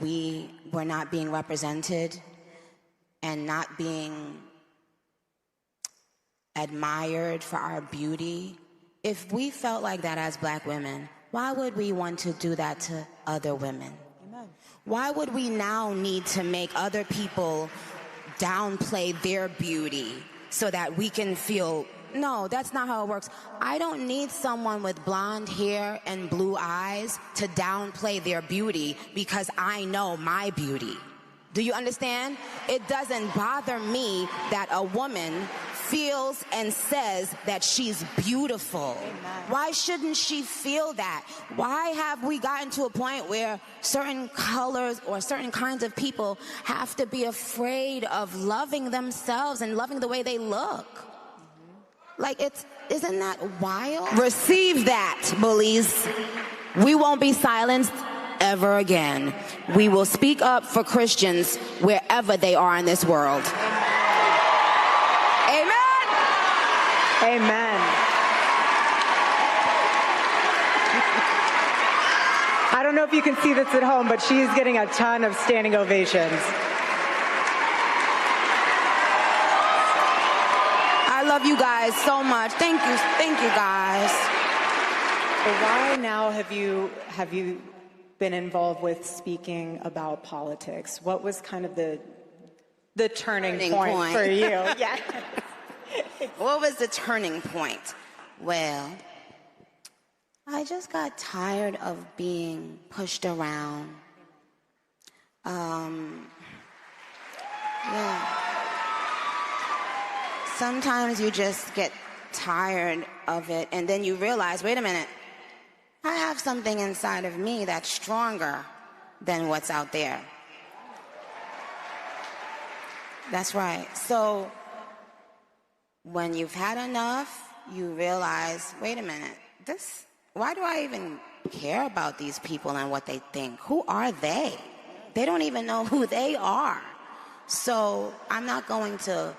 we were not being represented and not being admired for our beauty, if we felt like that as Black women, why would we want to do that to other women? Amen. Why would we now need to make other people downplay their beauty so that we can feel, no, that's not how it works. I don't need someone with blonde hair and blue eyes to downplay their beauty because I know my beauty. Do you understand? It doesn't bother me that a woman feels and says that she's beautiful. Amen. Why shouldn't she feel that? Why have we gotten to a point where certain colors or certain kinds of people have to be afraid of loving themselves and loving the way they look? Like, isn't that wild? Receive that, bullies. We won't be silenced ever again. We will speak up for Christians wherever they are in this world. Amen. Amen. I don't know if you can see this at home, but she's getting a ton of standing ovations. I love you guys so much. Thank you guys. So why now have you been involved with speaking about politics? What was kind of the turning point for you? Yeah. What was the turning point? Well, I just got tired of being pushed around. Yeah. Sometimes you just get tired of it, and then you realize, wait a minute, I have something inside of me that's stronger than what's out there. That's right. So when you've had enough, you realize, wait a minute, why do I even care about these people and what they think? Who are they? They don't even know who they are. So I'm not going to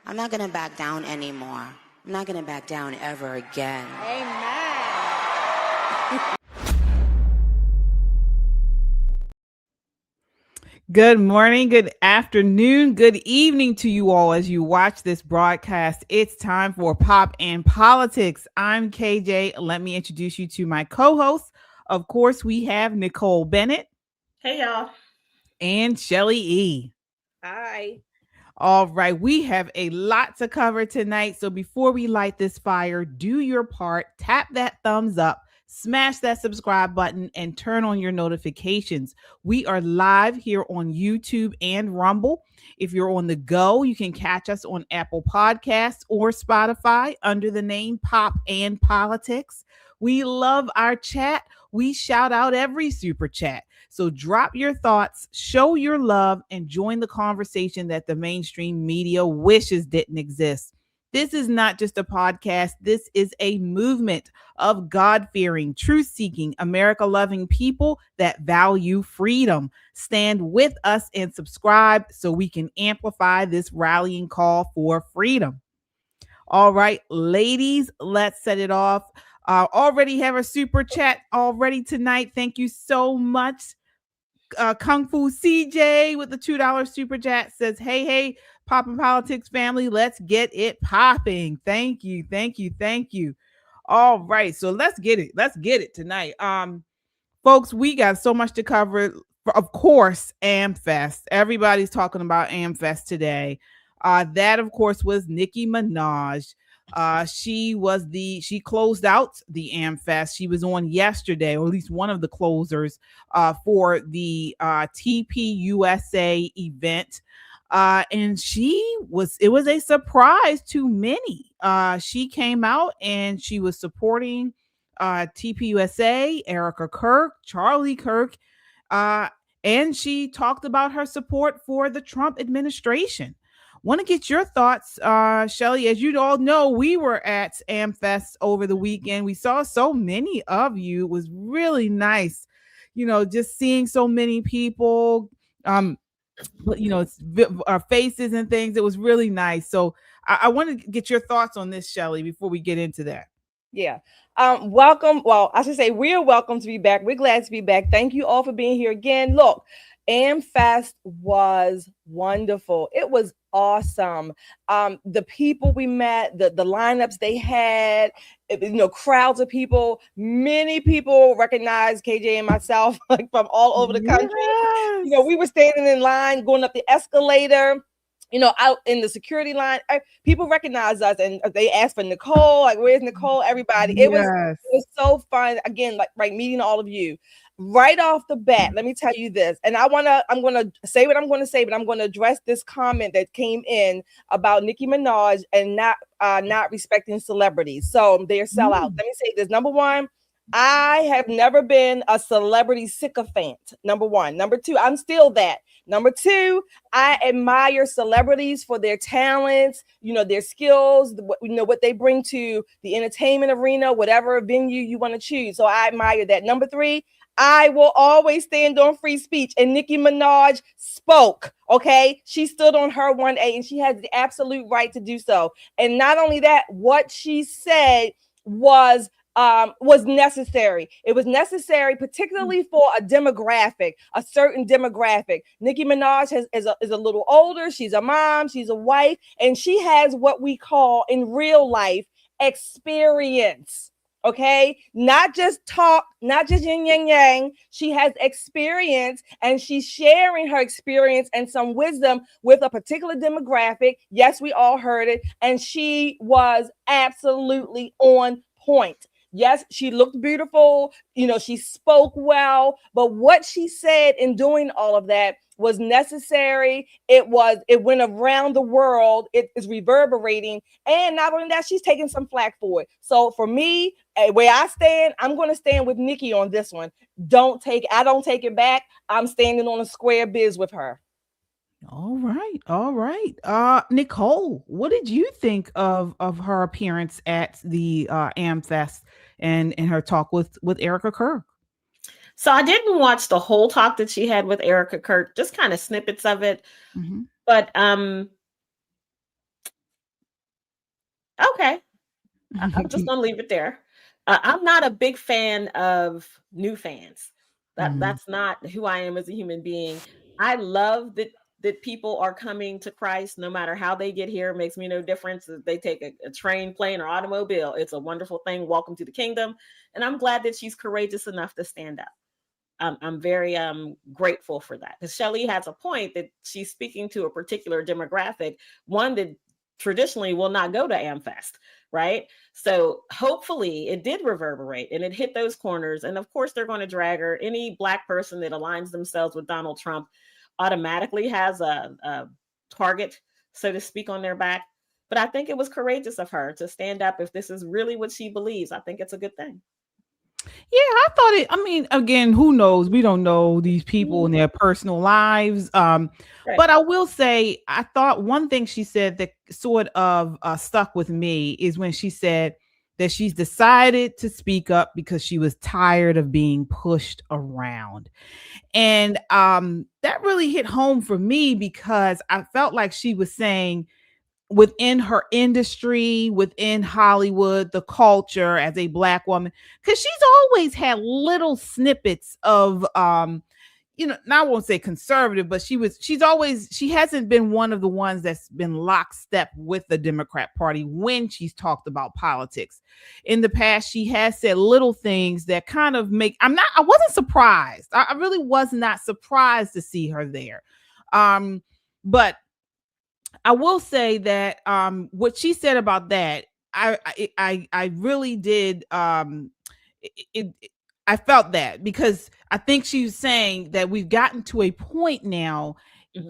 back down anymore. I'm not going to back down ever again. Amen. Good morning, good afternoon, good evening to you all as you watch this broadcast. It's time for Pop and Politics. I'm KJ. Let me introduce you to my co-hosts. Of course, we have Nicole Bennett. Hey, y'all. And Shelly E. Hi. All right, we have a lot to cover tonight. So before we light this fire, do your part, tap that thumbs up, smash that subscribe button, and turn on your notifications. We are live here on YouTube and Rumble. If you're on the go, you can catch us on Apple Podcasts or Spotify under the name Pop and Politics. We love our chat. We shout out every super chat. So drop your thoughts, show your love, and join the conversation that the mainstream media wishes didn't exist. This is not just a podcast. This is a movement of God-fearing, truth-seeking, America-loving people that value freedom. Stand with us and subscribe so we can amplify this rallying call for freedom. All right, ladies, let's set it off. Already have a super chat already tonight. Thank you so much. Kung Fu CJ with the $2 super chat says, hey, Pop and Politics family, let's get it popping. Thank you. All right, so let's get it tonight. Folks, we got so much to cover. Of course, Amfest. Everybody's talking about Amfest today. That, of course, was Nicki Minaj. She closed out the Amfest. She was on yesterday, or at least one of the closers for the TPUSA event. And it was a surprise to many. She came out and she was supporting TPUSA, Erika Kirk, Charlie Kirk, and she talked about her support for the Trump administration. Want to get your thoughts, Shelly. As you all know, we were at Amfest over the weekend. We saw so many of you. It was really nice, just seeing so many people, our faces and things. It was really nice. So I want to get your thoughts on this, Shelly, before we get into that. Yeah. Welcome. Well, I should say we're welcome to be back. We're glad to be back. Thank you all for being here again. Look, Amfest was wonderful. It was awesome. The people we met, the lineups they had, crowds of people. Many people recognized KJ and myself like from all over the country. Yes. We were standing in line, going up the escalator. Out in the security line, people recognize us and they ask for Nicole, like, where's Nicole? Everybody. It was so fun. Again, like meeting all of you. Right off the bat, let me tell you this. And I'm gonna say what I'm gonna say, but I'm gonna address this comment that came in about Nicki Minaj and not respecting celebrities. So they're sellouts. Let me say this. Number one, I have never been a celebrity sycophant. Number one. Number two, I'm still that. Number two, I admire celebrities for their talents, their skills, what they bring to the entertainment arena, whatever venue you want to choose. So I admire that. Number three, I will always stand on free speech. And Nicki Minaj spoke, okay? She stood on her 1A and she has the absolute right to do so. And not only that, what she said was necessary. It was necessary, particularly for a certain demographic. Nicki Minaj is a little older. She's a mom. She's a wife. And she has what we call in real life experience. Okay, not just talk, not just yin yang yang. She has experience and she's sharing her experience and some wisdom with a particular demographic. Yes, we all heard it. And she was absolutely on point. Yes, she looked beautiful. She spoke well. But what she said in doing all of that was necessary. It went around the world. It is reverberating. And not only that, she's taking some flack for it. So for me, where I stand, I'm going to stand with Nicki on this one. I don't take it back. I'm standing on a square biz with her. All right. Nicole, what did you think of her appearance at the Amfest and her talk with Erika Kirk? So I didn't watch the whole talk that she had with Erika Kirk, just kind of snippets of it. Mm-hmm. But okay, I'm just gonna leave it there. I'm not a big fan of new fans. That's not who I am as a human being. I love that people are coming to Christ, no matter how they get here. It makes me no difference if they take a train, plane, or automobile. It's a wonderful thing. Welcome to the kingdom. And I'm glad that she's courageous enough to stand up. I'm very grateful for that. Because Shelley has a point that she's speaking to a particular demographic, one that traditionally will not go to Amfest, right? So hopefully it did reverberate and it hit those corners. And of course, they're going to drag her. Any Black person that aligns themselves with Donald Trump automatically has a target, so to speak, on their back. But I think it was courageous of her to stand up. If this is really what she believes, I think it's a good thing. Yeah, I thought it. I mean, again, who knows? We don't know these people in their personal lives. Right. But I will say, I thought one thing she said that sort of stuck with me is when she said that she's decided to speak up because she was tired of being pushed around. And that really hit home for me because I felt like she was saying, within her industry, within Hollywood, the culture as a Black woman, because she's always had little snippets of I won't say conservative, but she hasn't been one of the ones that's been lockstep with the Democrat Party when she's talked about politics. In the past, she has said little things that kind of I wasn't surprised. I really was not surprised to see her there. But I will say that what she said about that, I really did. I felt that because I think she was saying that we've gotten to a point now,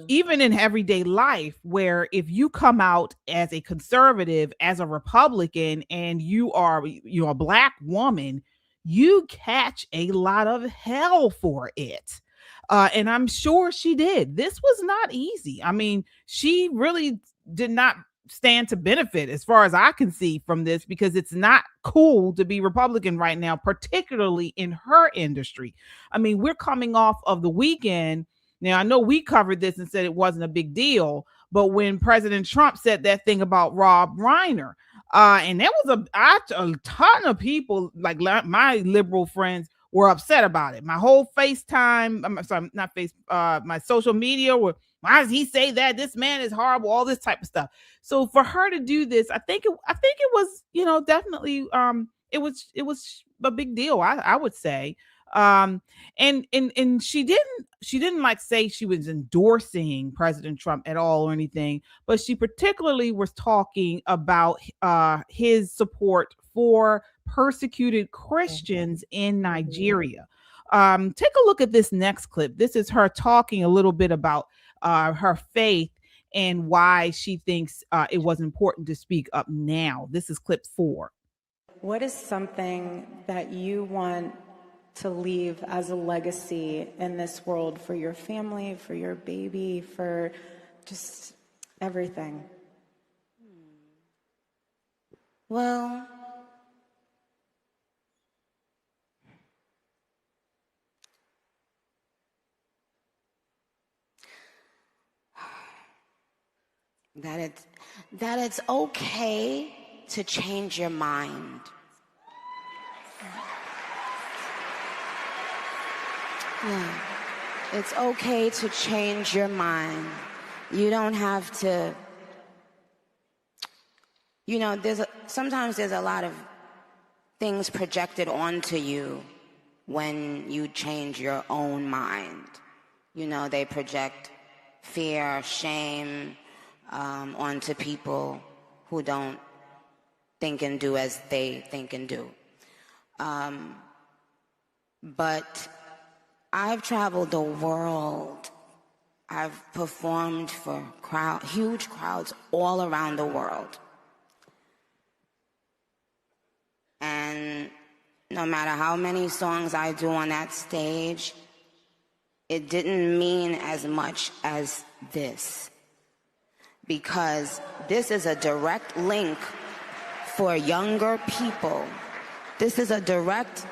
even in everyday life, where if you come out as a conservative, as a Republican, and you're a Black woman, you catch a lot of hell for it. And I'm sure she did. This was not easy. I mean, she really did not stand to benefit as far as I can see from this, because it's not cool to be Republican right now, particularly in her industry. I mean, we're coming off of the weekend. Now, I know we covered this and said it wasn't a big deal, but when President Trump said that thing about Rob Reiner, And there was a ton of people, like my liberal friends, were upset about it. My whole FaceTime, I'm sorry, not Face, my social media were, why does he say that? This man is horrible, all this type of stuff. So for her to do this, I think it was, definitely, it was a big deal, I would say. And she didn't like say she was endorsing President Trump at all or anything, but she particularly was talking about his support for persecuted Christians in Nigeria. Take a look at this next clip. This is her talking a little bit about her faith and why she thinks it was important to speak up now. This is clip 4. What is something that you want to leave as a legacy in this world for your family, for your baby, for just everything? Well, that it's okay to change your mind. Yeah. It's okay to change your mind. You don't have to, sometimes there's a lot of things projected onto you when you change your own mind. They project fear, shame onto people who don't think and do as they think and do. But I've traveled the world. I've performed for huge crowds all around the world. And no matter how many songs I do on that stage, it didn't mean as much as this. Because this is a direct link for younger people. This is a direct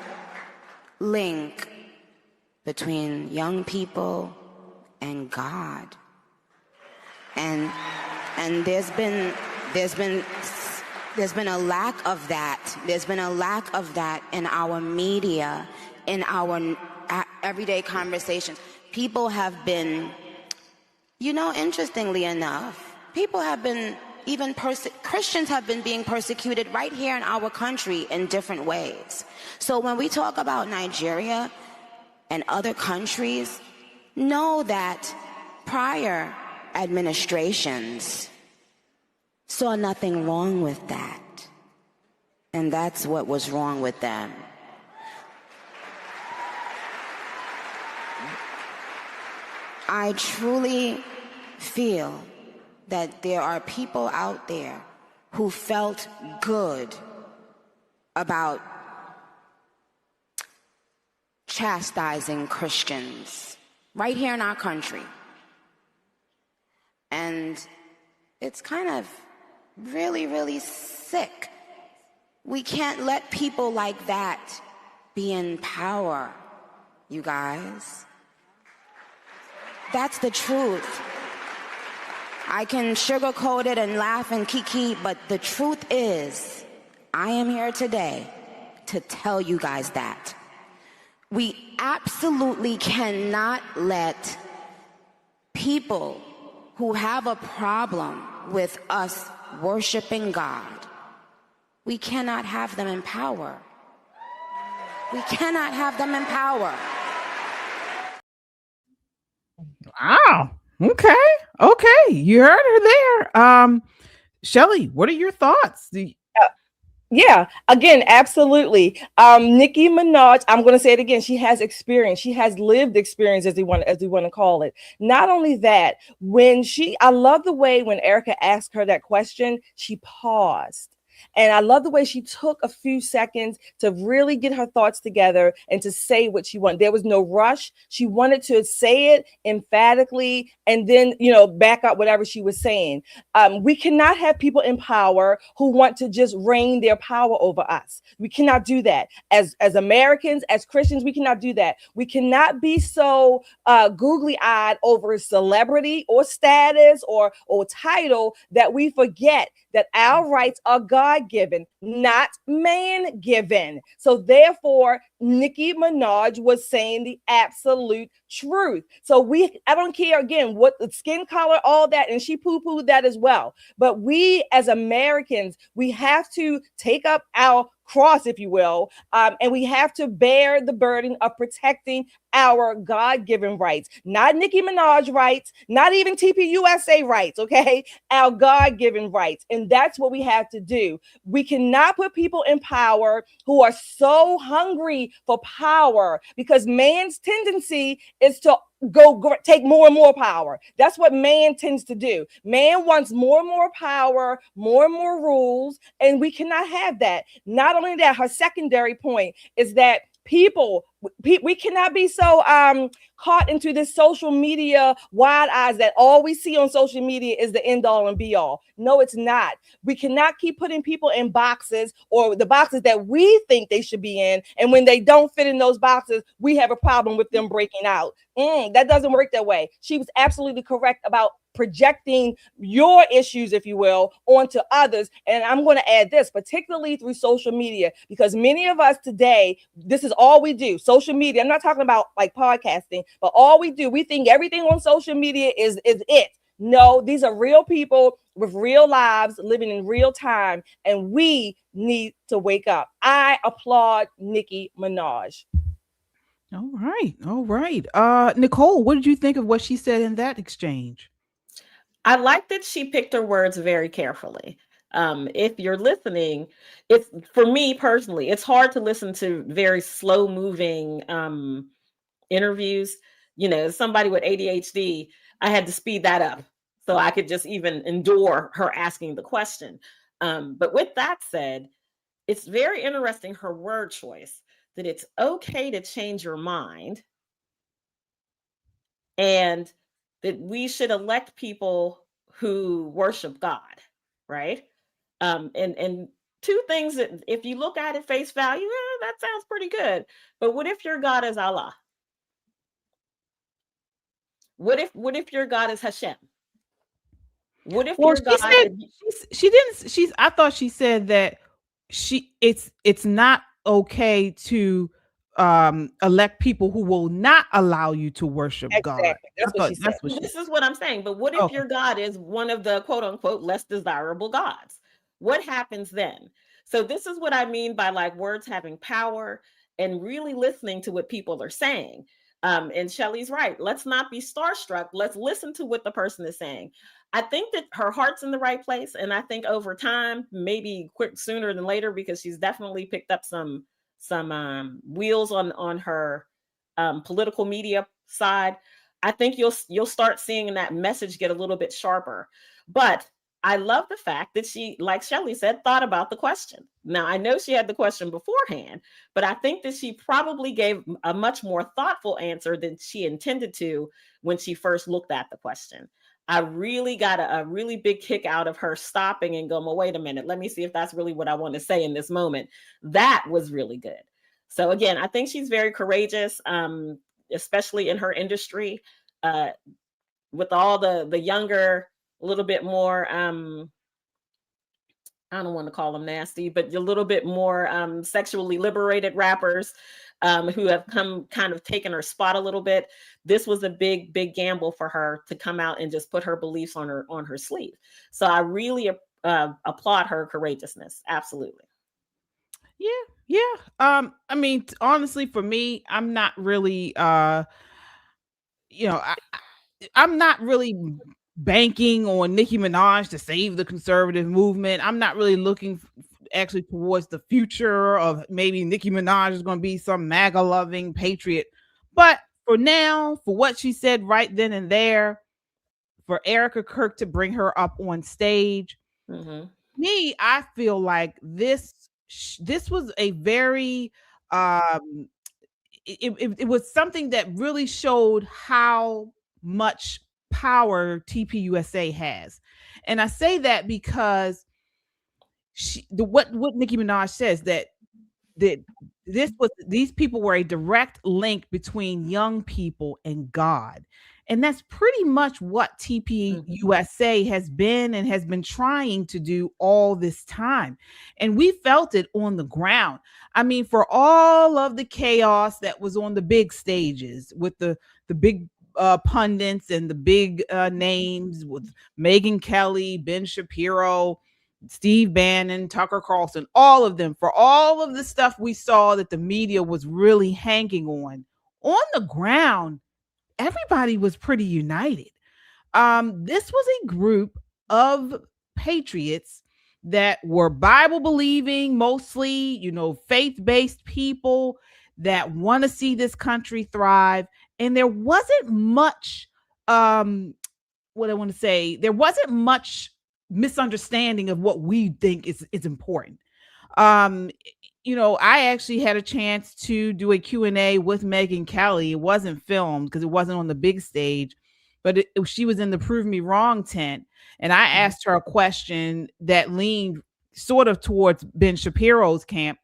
link between young people and God. And there's been a lack of that. There's been a lack of that in our media, in our everyday conversations. People have been, interestingly enough, people have been, Christians have been being persecuted right here in our country in different ways. So when we talk about Nigeria and other countries, know that prior administrations saw nothing wrong with that. And that's what was wrong with them. I truly feel that there are people out there who felt good about chastising Christians right here in our country. And it's kind of really, really sick. We can't let people like that be in power, you guys. That's the truth. I can sugarcoat it and laugh and kiki, but the truth is, I am here today to tell you guys that. We absolutely cannot let people who have a problem with us worshiping God, we cannot have them in power. We cannot have them in power. Wow. Okay. You heard her there. Shelly, what are your thoughts? Yeah, again, absolutely. Nicki Minaj, I'm going to say it again. She has experience. She has lived experience, as we want to call it. Not only that, I love the way when Erika asked her that question, she paused. And I love the way she took a few seconds to really get her thoughts together and to say what she wanted. There was no rush. She wanted to say it emphatically and then, back up whatever she was saying. We cannot have people in power who want to just reign their power over us. We cannot do that. As Americans, as Christians, we cannot do that. We cannot be so googly-eyed over celebrity or status or title that we forget that our rights are God God-given, not man-given. So therefore, Nicki Minaj was saying the absolute truth. So I don't care again what the skin color, all that, and she poo-pooed that as well. But we as Americans, we have to take up our cross, if you will, and we have to bear the burden of protecting our God-given rights, not Nicki Minaj rights, not even TPUSA rights, okay? Our God-given rights. And that's what we have to do. We cannot put people in power who are so hungry for power, because man's tendency is to go take more and more power. That's what man tends to do. Man wants more and more power, more and more rules, and we cannot have that. Not only that, her secondary point is that we cannot be so caught into this social media wide eyes that all we see on social media is the end all and be all. No, it's not. We cannot keep putting people in boxes, or the boxes that we think they should be in, and when they don't fit in those boxes, we have a problem with them breaking out. That doesn't work that way. She was absolutely correct about projecting your issues, if you will, onto others. And I'm going to add this, particularly through social media, because many of us today, this is all we do. Social media. I'm not talking about like podcasting, but all we do, we think everything on social media is it. No, these are real people with real lives living in real time, and we need to wake up. I applaud Nicki Minaj. All right. Nicole, what did you think of what she said in that exchange? I like that she picked her words very carefully. If you're listening, it's, for me personally, it's hard to listen to very slow moving interviews. You know, somebody with ADHD, I had to speed that up so I could just even endure her asking the question. But with that said, it's very interesting, her word choice, that it's okay to change your mind, and that we should elect people who worship God, right? And two things that, if you look at it face value, that sounds pretty good. But what if your God is Allah? What if your God is Hashem? What if your God? I thought she said that it's not okay to elect people who will not allow you to worship God. That's what she said. This is what I'm saying. But what if your God is one of the quote unquote less desirable gods? What happens then? So this is what I mean by like words having power and really listening to what people are saying. And Shelley's right. Let's not be starstruck. Let's listen to what the person is saying. I think that her heart's in the right place. And I think over time, maybe quick sooner than later, because she's definitely picked up some wheels on her political media side. I think you'll start seeing that message get a little bit sharper. But I love the fact that she, like Shelley said, thought about the question. Now, I know she had the question beforehand, but I think that she probably gave a much more thoughtful answer than she intended to when she first looked at the question. I really got a really big kick out of her stopping and going, well, wait a minute, let me see if that's really what I want to say in this moment. That was really good. So again, I think she's very courageous, especially in her industry, with all the younger, a little bit more, I don't want to call them nasty, but a little bit more sexually liberated rappers who have kind of taken her spot a little bit. This was a big gamble for her to come out and just put her beliefs on her sleeve. So I really applaud her courageousness. Absolutely. Yeah. I mean, honestly, for me, I'm not really, I'm not really banking on Nicki Minaj to save the conservative movement. I'm not really looking actually towards the future of maybe Nicki Minaj is going to be some MAGA loving patriot. But for now, for what she said right then and there, for Erika Kirk to bring her up on stage, me, I feel like this was a very it was something that really showed how much power TPUSA has. And I say that because what Nicki Minaj says, that these people were a direct link between young people and God. And that's pretty much what TPUSA has been and has been trying to do all this time. And we felt it on the ground. I mean, for all of the chaos that was on the big stages with the big pundits and the big names with Megyn Kelly, Ben Shapiro, Steve Bannon, Tucker Carlson, all of them, for all of the stuff we saw that the media was really hanging on the ground, everybody was pretty united. This was a group of patriots that were Bible believing, mostly, faith-based people that want to see this country thrive. And there wasn't much, there wasn't much misunderstanding of what we think is important. I actually had a chance to do a Q&A with Megyn Kelly. It wasn't filmed because it wasn't on the big stage, but she was in the Prove Me Wrong tent. And I asked her a question that leaned sort of towards Ben Shapiro's camp.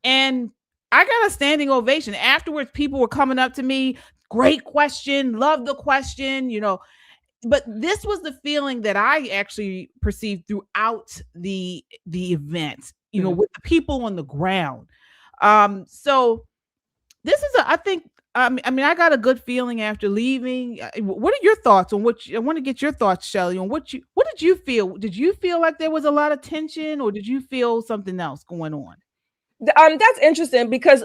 And I got a standing ovation. Afterwards, people were coming up to me. Great question. Love the question, But this was the feeling that I actually perceived throughout the event, with the people on the ground. So this is I got a good feeling after leaving. What are your thoughts on I want to get your thoughts, Shelly, on what did you feel? Did you feel like there was a lot of tension, or did you feel something else going on? That's interesting because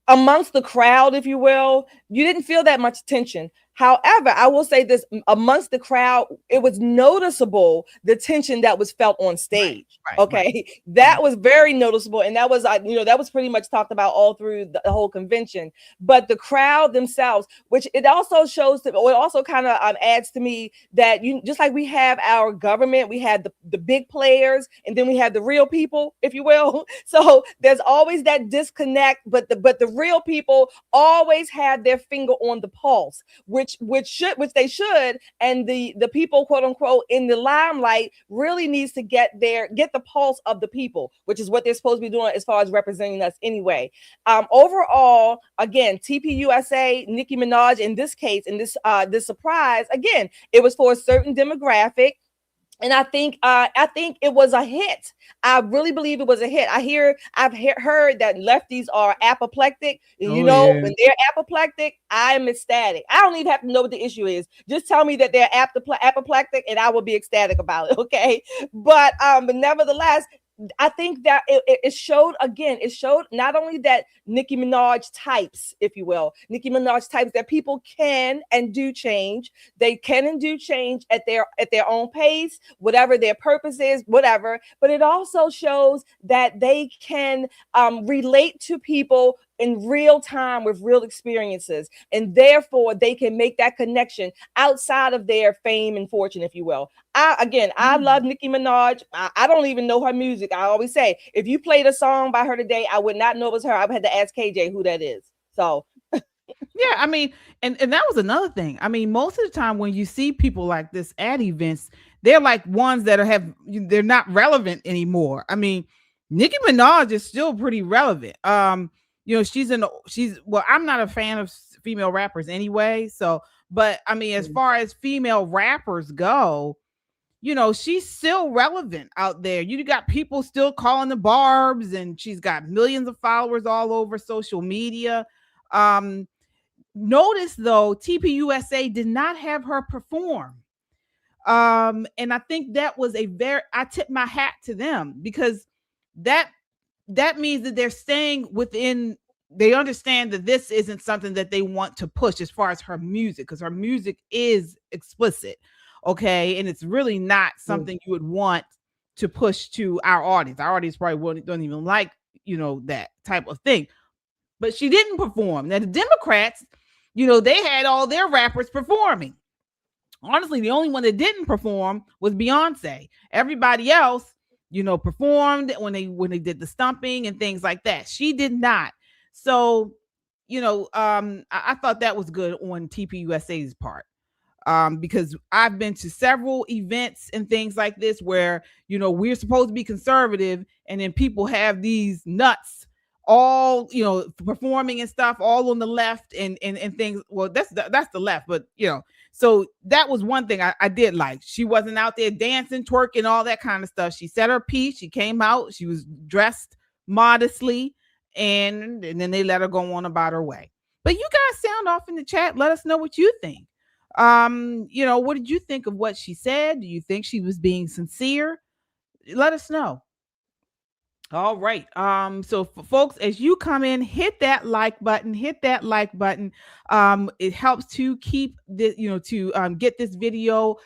amongst the crowd, if you will, you didn't feel that much tension. However, I will say this, amongst the crowd, it was noticeable the tension that was felt on stage. Right, okay. Right. That was very noticeable. And that was, that was pretty much talked about all through the whole convention. But the crowd themselves, which it also shows, it also kind of adds to me that just like we have our government, we have the big players, and then we have the real people, if you will. So there's always that disconnect, but the real people always have their finger on the pulse, which they should, and the people, quote unquote, in the limelight really needs to get the pulse of the people, which is what they're supposed to be doing as far as representing us anyway. Overall, again, TPUSA, Nicki Minaj, in this case, in this surprise, again, it was for a certain demographic. And I think it was a hit. I really believe it was a hit. I've heard that lefties are apoplectic. When they're apoplectic, I'm ecstatic. I don't even have to know what the issue is. Just tell me that they're apoplectic, and I will be ecstatic about it. Okay, but nevertheless, I think that it showed not only that Nicki Minaj types, if you will, that people can and do change. They can and do change at their own pace, whatever their purpose is, whatever. But it also shows that they can relate to people in real time with real experiences, and therefore they can make that connection outside of their fame and fortune, if you will. I love Nicki Minaj. I don't even know her music. I always say, if you played a song by her today, I would not know it was her. I would have to ask KJ who that is. So yeah, I mean, and that was another thing. I mean, most of the time when you see people like this at events, they're like ones that they're not relevant anymore. I mean, Nicki Minaj is still pretty relevant. I'm not a fan of female rappers anyway. So, but I mean, as far as female rappers go, she's still relevant out there. You got people still calling the Barbs, and she's got millions of followers all over social media. Notice though, TPUSA did not have her perform. And I think that was I tip my hat to them, because that means that they're staying within, they understand that this isn't something that they want to push as far as her music, because her music is explicit. Okay. And it's really not something you would want to push to our audience. Our audience probably don't even like, that type of thing. But she didn't perform. Now, the Democrats, they had all their rappers performing. Honestly, the only one that didn't perform was Beyonce. Everybody else, performed when they did the stumping and things like that. She did not. So, I thought that was good on TPUSA's part. Because I've been to several events and things like this where, we're supposed to be conservative, and then people have these nuts all, performing and stuff, all on the left and things. Well, that's the left, but so that was one thing I did like. She wasn't out there dancing, twerking, all that kind of stuff. She said her piece. She came out. She was dressed modestly, and then they let her go on about her way. But you guys sound off in the chat. Let us know what you think. What did you think of what she said? Do you think she was being sincere? Let us know. All right. So for folks, as you come in, hit that like button, it helps to keep this, to get this video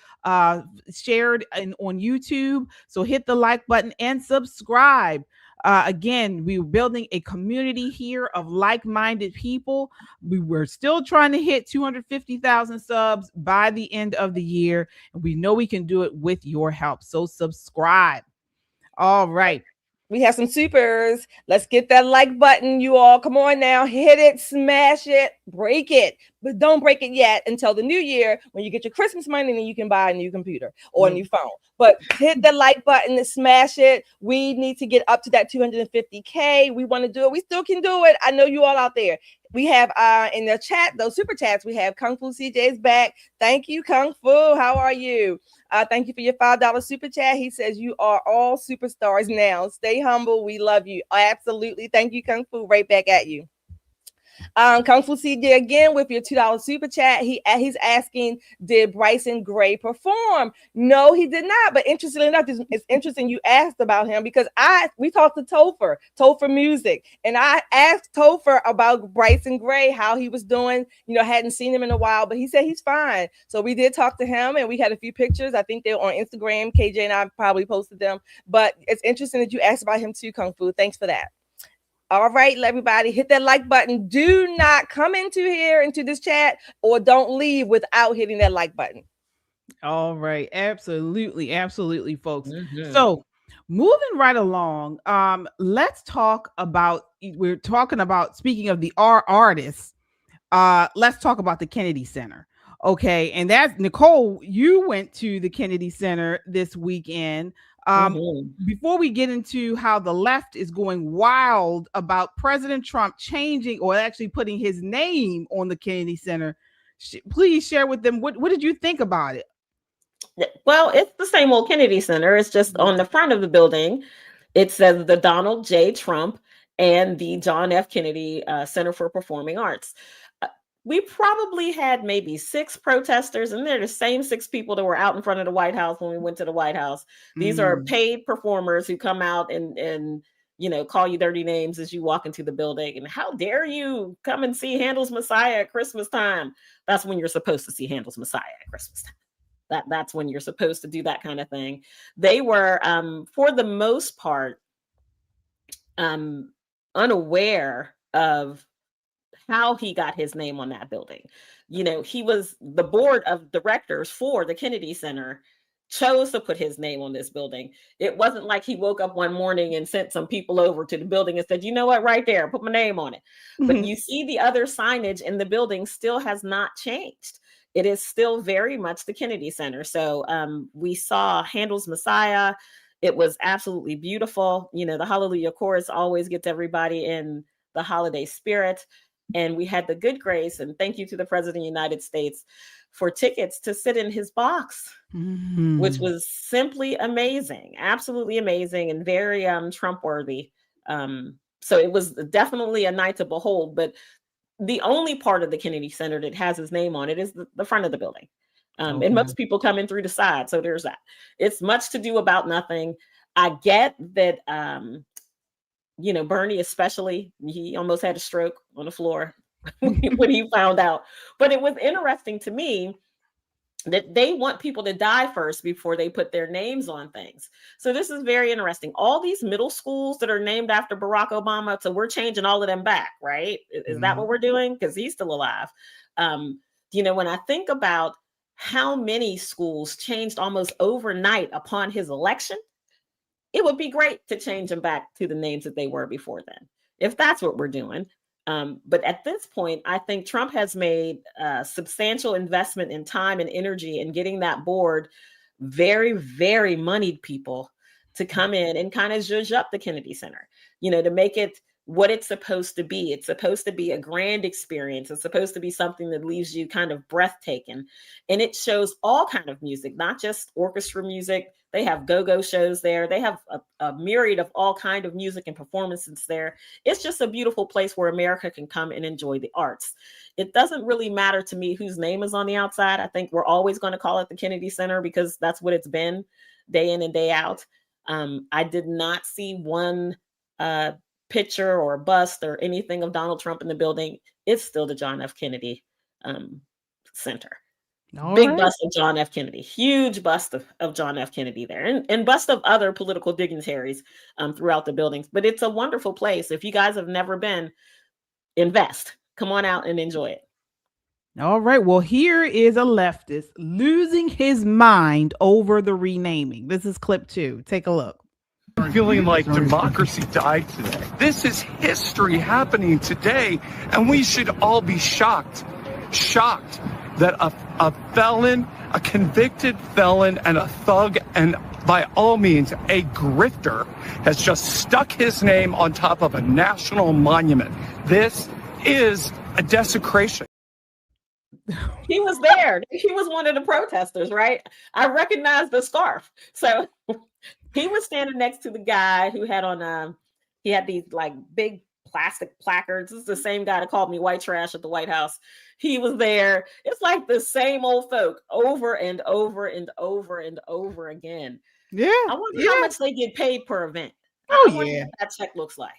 shared on YouTube. So hit the like button and subscribe. Again, we're building a community here of like-minded people. We're still trying to hit 250,000 subs by the end of the year. And we know we can do it with your help. So subscribe. All right. We have some supers. Let's get that like button, you all. Come on now. Hit it, smash it, break it. But don't break it yet until the new year when you get your Christmas money and then you can buy a new computer or a new phone. But hit the like button and smash it. We need to get up to that 250K. We want to do it. We still can do it. I know you all out there. We have in the chat, those super chats, we have Kung Fu CJ's back. Thank you, Kung Fu. How are you? Thank you for your $5 super chat. He says you are all superstars now. Stay humble. We love you. Absolutely. Thank you, Kung Fu. Right back at you. Kung Fu CJ again with your $2 super chat. He's asking, did Bryson Gray perform? No, he did not. But interestingly enough, it's interesting you asked about him because we talked to Topher Music, and I asked Topher about Bryson Gray, how he was doing. Hadn't seen him in a while, but he said he's fine. So we did talk to him, and we had a few pictures. I think they're on Instagram. KJ and I probably posted them. But it's interesting that you asked about him too, Kung Fu. Thanks for that. All right, everybody, hit that like button. Do not come into this chat, or don't leave without hitting that like button. All right, absolutely, folks. So moving right along, let's talk about. We're talking about, speaking of the artists. Let's talk about the Kennedy Center. Okay, and that's Nicole. You went to the Kennedy Center this weekend. Before we get into how the left is going wild about President Trump changing or actually putting his name on the Kennedy Center, please share with them what did you think about it? Well, it's the same old Kennedy Center. It's just on the front of the building, it says the Donald J. Trump and the John F. Kennedy Center for Performing Arts. We probably had maybe 6 protesters, and they're the same 6 people that were out in front of the White House when we went to the White House. These are paid performers who come out and call you dirty names as you walk into the building. And how dare you come and see Handel's Messiah at Christmas time? That's when you're supposed to see Handel's Messiah at Christmas time. That's when you're supposed to do that kind of thing. They were, for the most part, unaware of how he got his name on that building. He was the board of directors for the Kennedy Center, chose to put his name on this building. It wasn't like he woke up one morning and sent some people over to the building and said, you know what, right there, put my name on it. But you see the other signage in the building still has not changed. It is still very much the Kennedy Center. So we saw Handel's Messiah. It was absolutely beautiful. The Hallelujah Chorus always gets everybody in the holiday spirit. And we had the good grace, and thank you to the President of the United States, for tickets to sit in his box, which was simply amazing, absolutely amazing, and very Trump worthy. So it was definitely a night to behold. But the only part of the Kennedy Center that has his name on it is the front of the building. And most people come in through the side. So there's that. It's much to do about nothing. I get that, Bernie especially, he almost had a stroke on the floor when he found out. But it was interesting to me that they want people to die first before they put their names on things. So this is very interesting. All these middle schools that are named after Barack Obama, so we're changing all of them back, right? Is that what we're doing? Because he's still alive. When I think about how many schools changed almost overnight upon his election, it would be great to change them back to the names that they were before then, if that's what we're doing. But at this point, I think Trump has made a substantial investment in time and energy in getting that board, very, very moneyed people to come in and kind of zhuzh up the Kennedy Center, to make it what it's supposed to be. It's supposed to be a grand experience. It's supposed to be something that leaves you kind of breathtaking. And it shows all kind of music, not just orchestra music. They have go-go shows there. They have a myriad of all kind of music and performances there. It's just a beautiful place where America can come and enjoy the arts. It doesn't really matter to me whose name is on the outside. I think we're always going to call it the Kennedy Center because that's what it's been day in and day out. I did not see one picture or bust or anything of Donald Trump in the building. It's still the John F. Kennedy Center. Big bust of John F. Kennedy, huge bust of John F. Kennedy there, and bust of other political dignitaries throughout the buildings. But it's a wonderful place. If you guys have never been, invest. Come on out and enjoy it. All right. Well, here is a leftist losing his mind over the renaming. This is clip 2. Take a look. Feeling like democracy died today. This is history happening today, and we should all be shocked that a felon, a convicted felon, and a thug, and by all means a grifter, has just stuck his name on top of a national monument. This is a desecration. He was there. He was one of the protesters, right? I recognized the scarf. So he was standing next to the guy who had on he had these like big plastic placards. This is the same guy that called me white trash at the White House. He was there. It's like the same old folk over and over and over and over again. Yeah. I wonder how much they get paid per event. Oh, I wonder yeah. what that check looks like.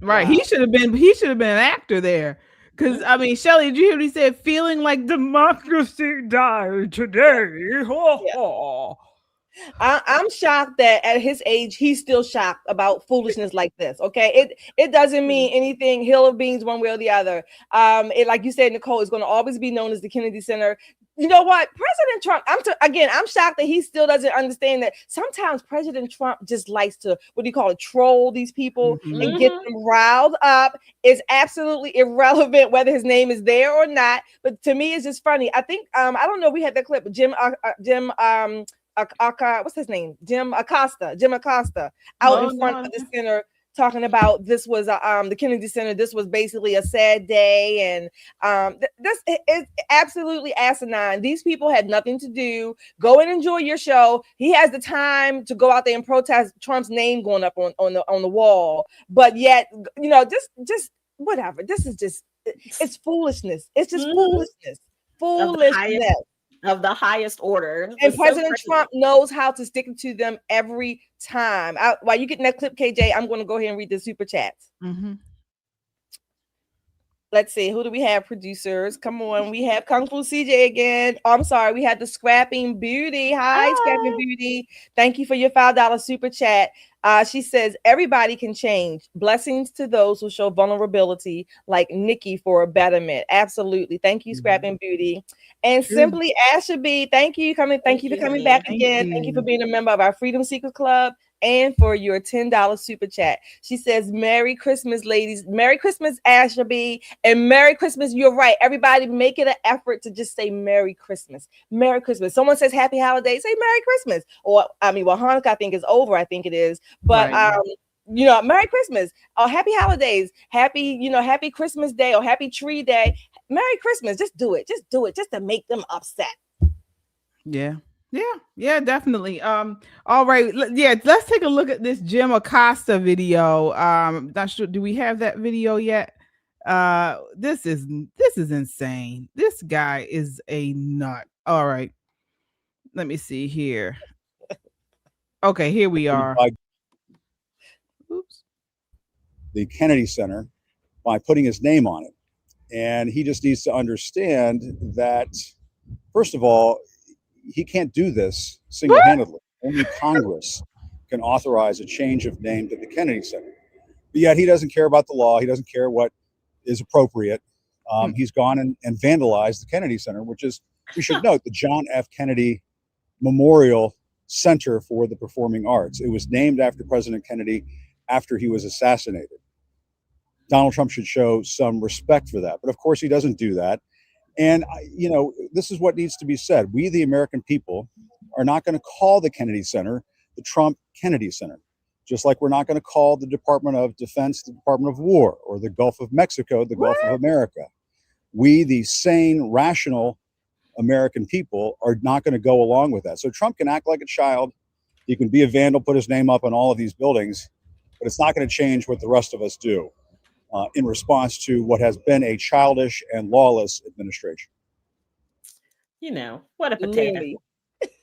Right. Wow. He should have been an actor there. Because, I mean, Shelly, did you hear what he said? Feeling like democracy died today. Yeah. I'm shocked that at his age, he's still shocked about foolishness like this. Okay. It doesn't mean anything, hill of beans one way or the other. Like you said, Nicole, is going to always be known as the Kennedy Center. You know what? President Trump, I'm shocked that he still doesn't understand that sometimes President Trump just likes to, troll these people and get them riled up. It's absolutely irrelevant whether his name is there or not. But to me, it's just funny. I think, I don't know, we had that clip, Jim what's his name? Jim Acosta out in front of the center talking about this was the Kennedy Center. This was basically a sad day. And this is absolutely asinine. These people had nothing to do. Go and enjoy your show. He has the time to go out there and protest Trump's name going up on the wall. But yet, just whatever. This is just, it's foolishness. It's just foolishness. Foolishness. Of the highest order. And President Trump knows how to stick to them every time. While you getting that clip, KJ, I'm going to go ahead and read the super chats. Let's see. Who do we have? Producers. Come on. We have Kung Fu CJ again. Oh, I'm sorry. We had the Scrapping Beauty. Hi, Scrapping Beauty. Thank you for your $5 super chat. She says, everybody can change. Blessings to those who show vulnerability, like Nicki for a betterment. Absolutely. Thank you, Scrapping Beauty. And Simply Asher B, thank you for coming back again. Thank you for being a member of our Freedom Seekers Club and for your $10 super chat. She says, Merry Christmas, ladies. Merry Christmas, Asher B. And Merry Christmas. You're right. Everybody make it an effort to just say Merry Christmas. Merry Christmas. Someone says Happy Holidays, say Merry Christmas. Or, Hanukkah, I think, is over. I think it is. But, Merry Christmas. Or Happy Holidays. Happy Christmas Day or Happy Tree Day. Merry Christmas. Just do it. Just do it. Just to make them upset. Yeah, definitely. All right. Let's take a look at this Jim Acosta video. Not sure. Do we have that video yet? This is insane. This guy is a nut. All right. Let me see here. Okay, here we are. Oops. The Kennedy Center by putting his name on it. And he just needs to understand that, first of all, he can't do this single-handedly. Only Congress can authorize a change of name to the Kennedy Center. But yet he doesn't care about the law. He doesn't care what is appropriate. He's gone and vandalized the Kennedy Center, which is, we should note, the John F. Kennedy Memorial Center for the Performing Arts. It was named after President Kennedy after he was assassinated. Donald Trump should show some respect for that. But of course, he doesn't do that. And, this is what needs to be said. We, the American people, are not going to call the Kennedy Center the Trump Kennedy Center. Just like we're not going to call the Department of Defense the Department of War, or the Gulf of Mexico the Gulf of America. We, the sane, rational American people, are not going to go along with that. So Trump can act like a child. He can be a vandal, put his name up on all of these buildings, but it's not going to change what the rest of us do in response to what has been a childish and lawless administration. You know, what a potato. Really?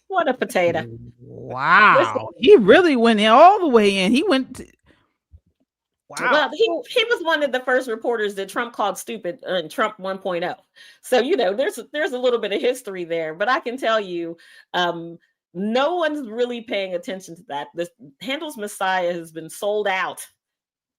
What a potato. Wow. He really went all the way in. He went to, wow. Well, he was one of the first reporters that Trump called stupid in Trump 1.0. So, you know, there's a little bit of history there, but I can tell you, no one's really paying attention to that. This Handel's Messiah has been sold out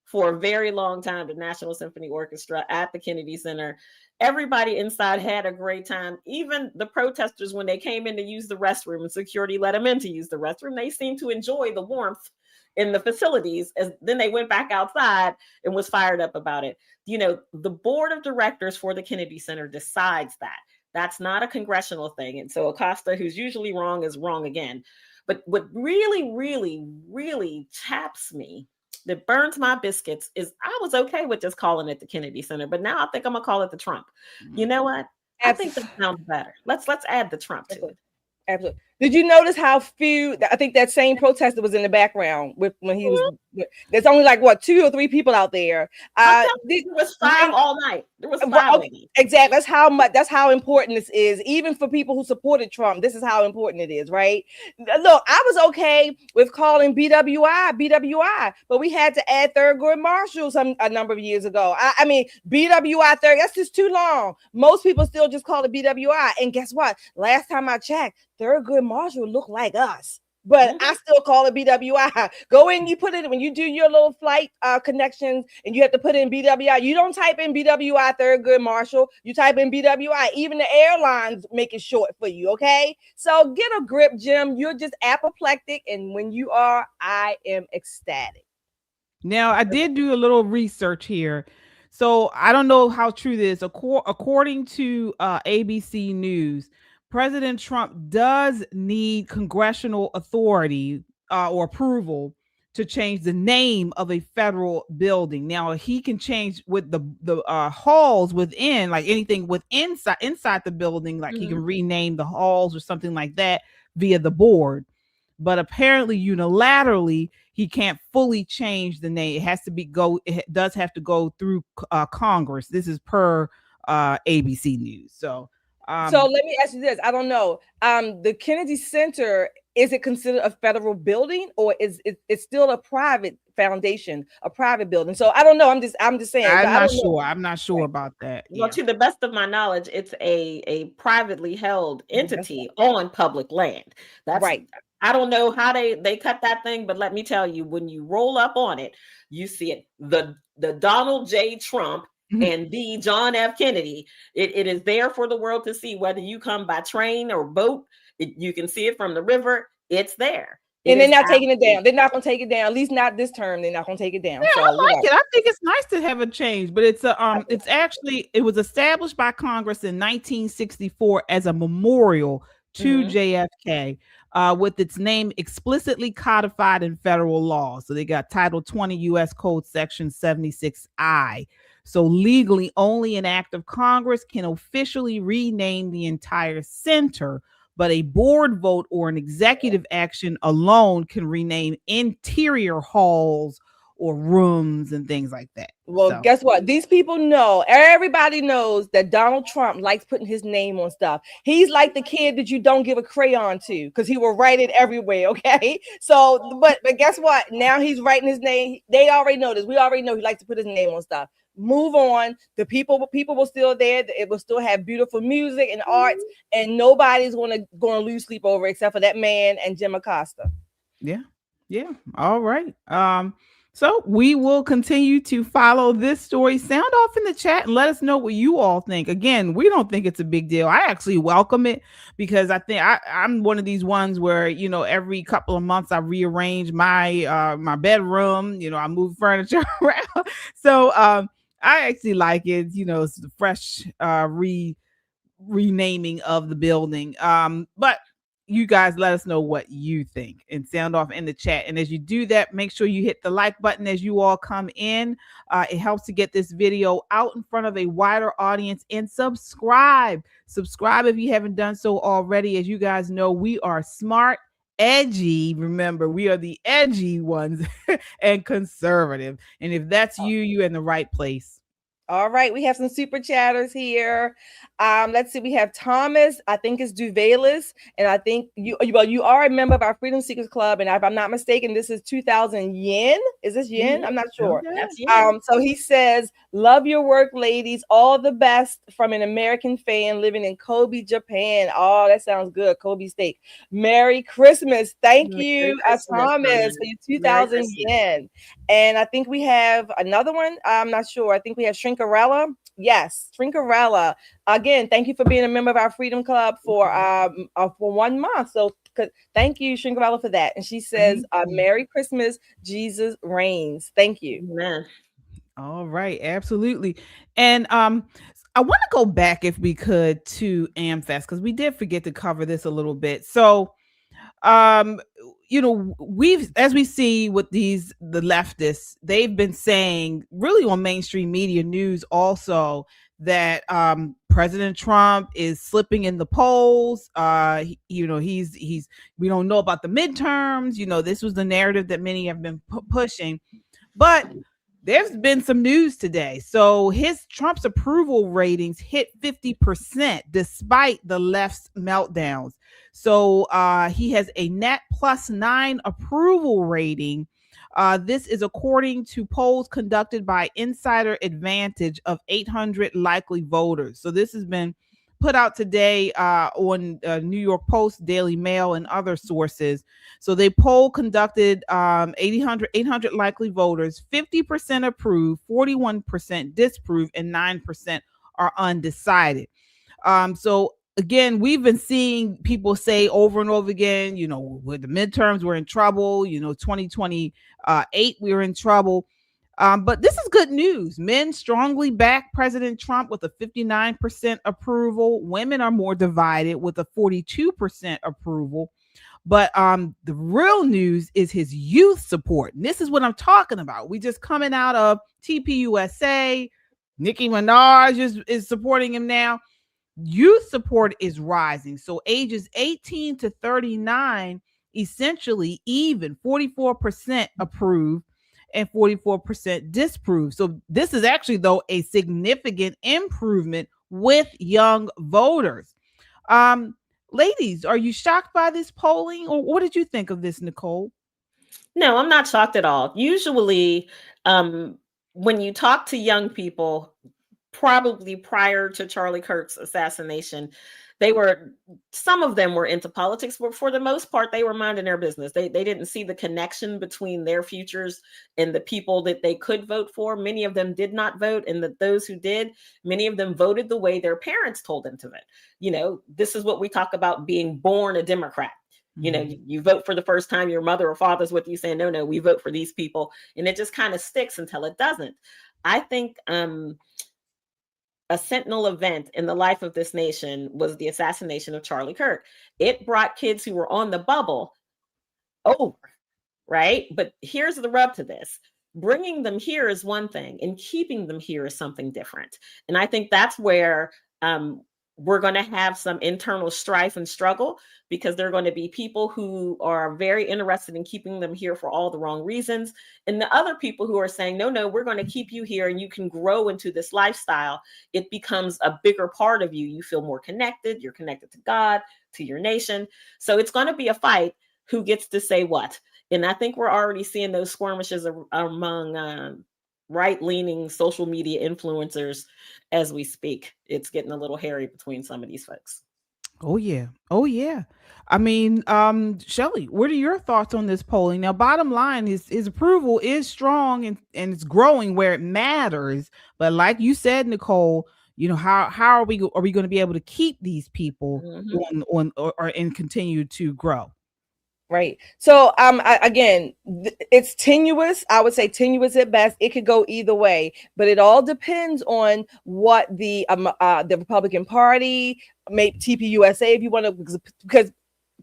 for a very long time, the National Symphony Orchestra at the Kennedy Center. Everybody inside had a great time. Even the protesters, when they came in to use the restroom and security let them in to use the restroom, they seemed to enjoy the warmth in the facilities. As then they went back outside and was fired up about it. You know, the board of directors for the Kennedy Center decides that. That's not a congressional thing. And so Acosta, who's usually wrong, is wrong again. But what really, really, really chaps me, that burns my biscuits, is I was okay with just calling it the Kennedy Center, but now I think I'm gonna call it the Trump. You know what? I think that sounds better. Let's add the Trump to it. Absolutely. Did you notice how few? I think that same protester was in the background when he was. There's only like what 2 or 3 people out there. There was 5 all night. There was 5. Okay, exactly. That's how much. That's how important this is, even for people who supported Trump. This is how important it is, right? Look, I was okay with calling BWI, but we had to add Thurgood Marshall a number of years ago. I mean, BWI Thurgood. That's just too long. Most people still just call it BWI. And guess what? Last time I checked, Thurgood Marshall look like us, but I still call it BWI. Go in, you put it when you do your little flight connections, and you have to put in BWI. You don't type in BWI Thurgood Marshall. You type in BWI. Even the airlines make it short for you. Okay, so get a grip, Jim. You're just apoplectic, and when you are, I am ecstatic. Now, I did do a little research here. So I don't know how true this is. According to ABC News, President Trump does need congressional authority or approval to change the name of a federal building. Now, he can change with the halls within, like anything inside the building, like he can rename the halls or something like that via the board. But apparently, unilaterally, he can't fully change the name. It does have to go through Congress. This is per ABC News. So let me ask you this. I don't know. The Kennedy Center, is it considered a federal building, or is it's still a private foundation, a private building? So I don't know. I'm just saying. I'm not sure about that. Well, to the best of my knowledge, it's a privately held entity on public land. That's right. I don't know how they cut that thing, but let me tell you, when you roll up on it, you see it. The Donald J. Trump and the John F. Kennedy. It is there for the world to see, whether you come by train or boat. You can see it from the river. It's there. And they're not taking it down. They're not going to take it down. At least not this term. They're not going to take it down. Yeah, so, I like it. I think it's nice to have a change, but it was established by Congress in 1964 as a memorial to JFK, with its name explicitly codified in federal law. So they got Title 20 U.S. Code Section 76I. So legally, only an act of Congress can officially rename the entire center, but a board vote or an executive action alone can rename interior halls or rooms and things like that. Well, guess what? These people know, everybody knows that Donald Trump likes putting his name on stuff. He's like the kid that you don't give a crayon to because he will write it everywhere, okay? So, but guess what? Now he's writing his name. They already know this. We already know he likes to put his name on stuff. Move on. The people were still there. It will still have beautiful music and arts, and nobody's going to lose sleep over except for that man and Jim Acosta. Yeah. All right. So we will continue to follow this story. Sound off in the chat and let us know what you all think. Again, we don't think it's a big deal. I actually welcome it because I think I'm one of these ones where, every couple of months I rearrange my my bedroom. I move furniture around. So I actually like it. It's the fresh renaming of the building. But you guys let us know what you think and sound off in the chat. And as you do that, make sure you hit the like button as you all come in. It helps to get this video out in front of a wider audience, and subscribe if you haven't done so already. As you guys know, we are smart, edgy. Remember, we are the edgy ones and conservative. And if that's you're in the right place. All right, we have some super chatters here. Let's see, we have Thomas, I think it's Duvalis, and I think you are a member of our Freedom Seekers Club, and if I'm not mistaken, this is 2,000 yen. Is this yen? I'm not sure. That's yen. So he says, love your work, ladies. All the best from an American fan living in Kobe, Japan. Oh, that sounds good. Kobe steak. Merry Christmas. Thank you, Thomas, for your 2,000 yen. And I think we have another one. I'm not sure. I think we have Shrinkarella. Yes, Shrinkarella. Again, thank you for being a member of our Freedom Club for 1 month. So thank you, Shrinkarella, for that. And she says, Merry Christmas, Jesus reigns. Thank you. Amen. All right, absolutely. And I want to go back, if we could, to Amfest, because we did forget to cover this a little bit. So as we see with the leftists, they've been saying really on mainstream media news also that President Trump is slipping in the polls. He's we don't know about the midterms. This was the narrative that many have been pushing, but there's been some news today. So Trump's approval ratings hit 50% despite the left's meltdowns. So he has a net +9 approval rating. This is according to polls conducted by Insider Advantage of 800 likely voters. So this has been put out today on New York Post, Daily Mail, and other sources. So they conducted 800 likely voters. 50% approve, 41% disapprove, and 9% are undecided. So again, we've been seeing people say over and over again, with the midterms, we're in trouble. 2028, we're in trouble. But this is good news. Men strongly back President Trump with a 59% approval. Women are more divided with a 42% approval. But the real news is his youth support. And this is what I'm talking about. We just coming out of TPUSA. Nicki Minaj is supporting him now. Youth support is rising. So ages 18 to 39, essentially even 44% approve and 44% disapprove. So this is actually, though, a significant improvement with young voters. Ladies, are you shocked by this polling, or what did you think of this, Nicole? No, I'm not shocked at all. Usually, when you talk to young people, probably prior to Charlie Kirk's assassination, some of them were into politics, but for the most part, they were minding their business. They didn't see the connection between their futures and the people that they could vote for. Many of them did not vote, and those who did, many of them voted the way their parents told them to vote. This is what we talk about being born a Democrat. You vote for the first time, your mother or father's with you saying, no, we vote for these people. And it just kind of sticks until it doesn't. I think a sentinel event in the life of this nation was the assassination of Charlie Kirk. It brought kids who were on the bubble over, right? But here's the rub to this. Bringing them here is one thing, and keeping them here is something different. And I think that's where we're going to have some internal strife and struggle, because there are going to be people who are very interested in keeping them here for all the wrong reasons. And the other people who are saying, no, we're going to keep you here and you can grow into this lifestyle. It becomes a bigger part of you. You feel more connected. You're connected to God, to your nation. So it's going to be a fight who gets to say what. And I think we're already seeing those skirmishes among right-leaning social media influencers as we speak. It's getting a little hairy between some of these folks. Oh yeah. I mean, Shelley, what are your thoughts on this polling? Now, bottom line is his approval is strong and it's growing where it matters. But like you said, Nicole, how are we going to be able to keep these people on and continue to grow? Right. So again, it's tenuous. I would say tenuous at best. It could go either way, but it all depends on what the Republican Party, maybe TPUSA, if you want to, because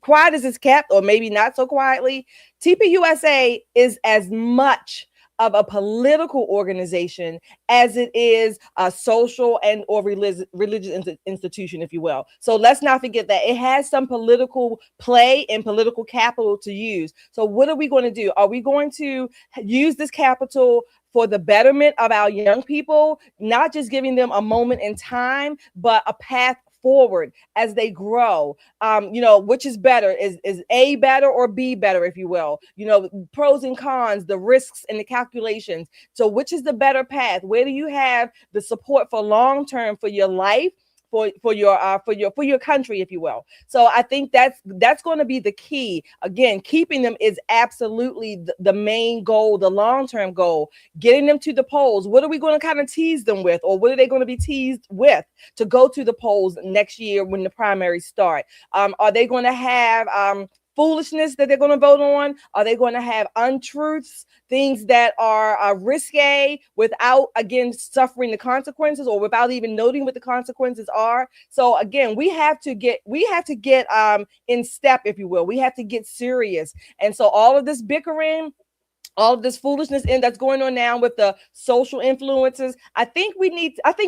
quiet as it's kept, or maybe not so quietly, TPUSA is as much of a political organization as it is a social and or religious institution, if you will. So let's not forget that it has some political play and political capital to use. So what are we going to do? Are we going to use this capital for the betterment of our young people, not just giving them a moment in time, but a path forward as they grow? Which is better? Is A better or B better, if you will? Pros and cons, the risks and the calculations. So which is the better path? Where do you have the support for long term for your life? For your country, if you will. So I think that's going to be the key. Again, keeping them is absolutely the main goal, the long-term goal. Getting them to the polls. What are we going to kind of tease them with, or what are they going to be teased with to go to the polls next year when the primaries start? Are they going to have foolishness that they're going to vote on? Are they going to have untruths, things that are risque without, again, suffering the consequences, or without even noting what the consequences are? So again, we have to get in step, if you will. We have to get serious. And so all of this bickering, all of this foolishness that's going on now with the social influences, I think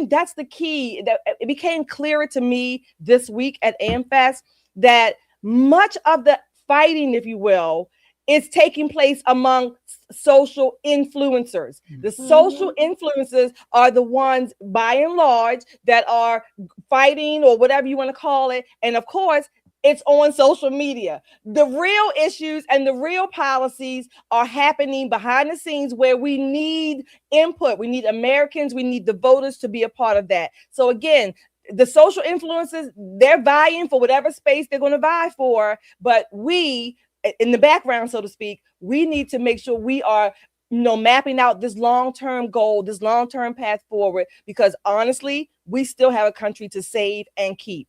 that's the key. That it became clearer to me this week at Amfest that much of the fighting, if you will, is taking place among social influencers. The social influencers are the ones, by and large, that are fighting, or whatever you want to call it. And of course, it's on social media. The real issues and the real policies are happening behind the scenes, where we need input. We need Americans. We need the voters to be a part of that. So again, the social influencers, they're vying for whatever space they're going to vie for. But we, in the background, so to speak, we need to make sure we are, mapping out this long-term goal, this long-term path forward, because honestly, we still have a country to save and keep.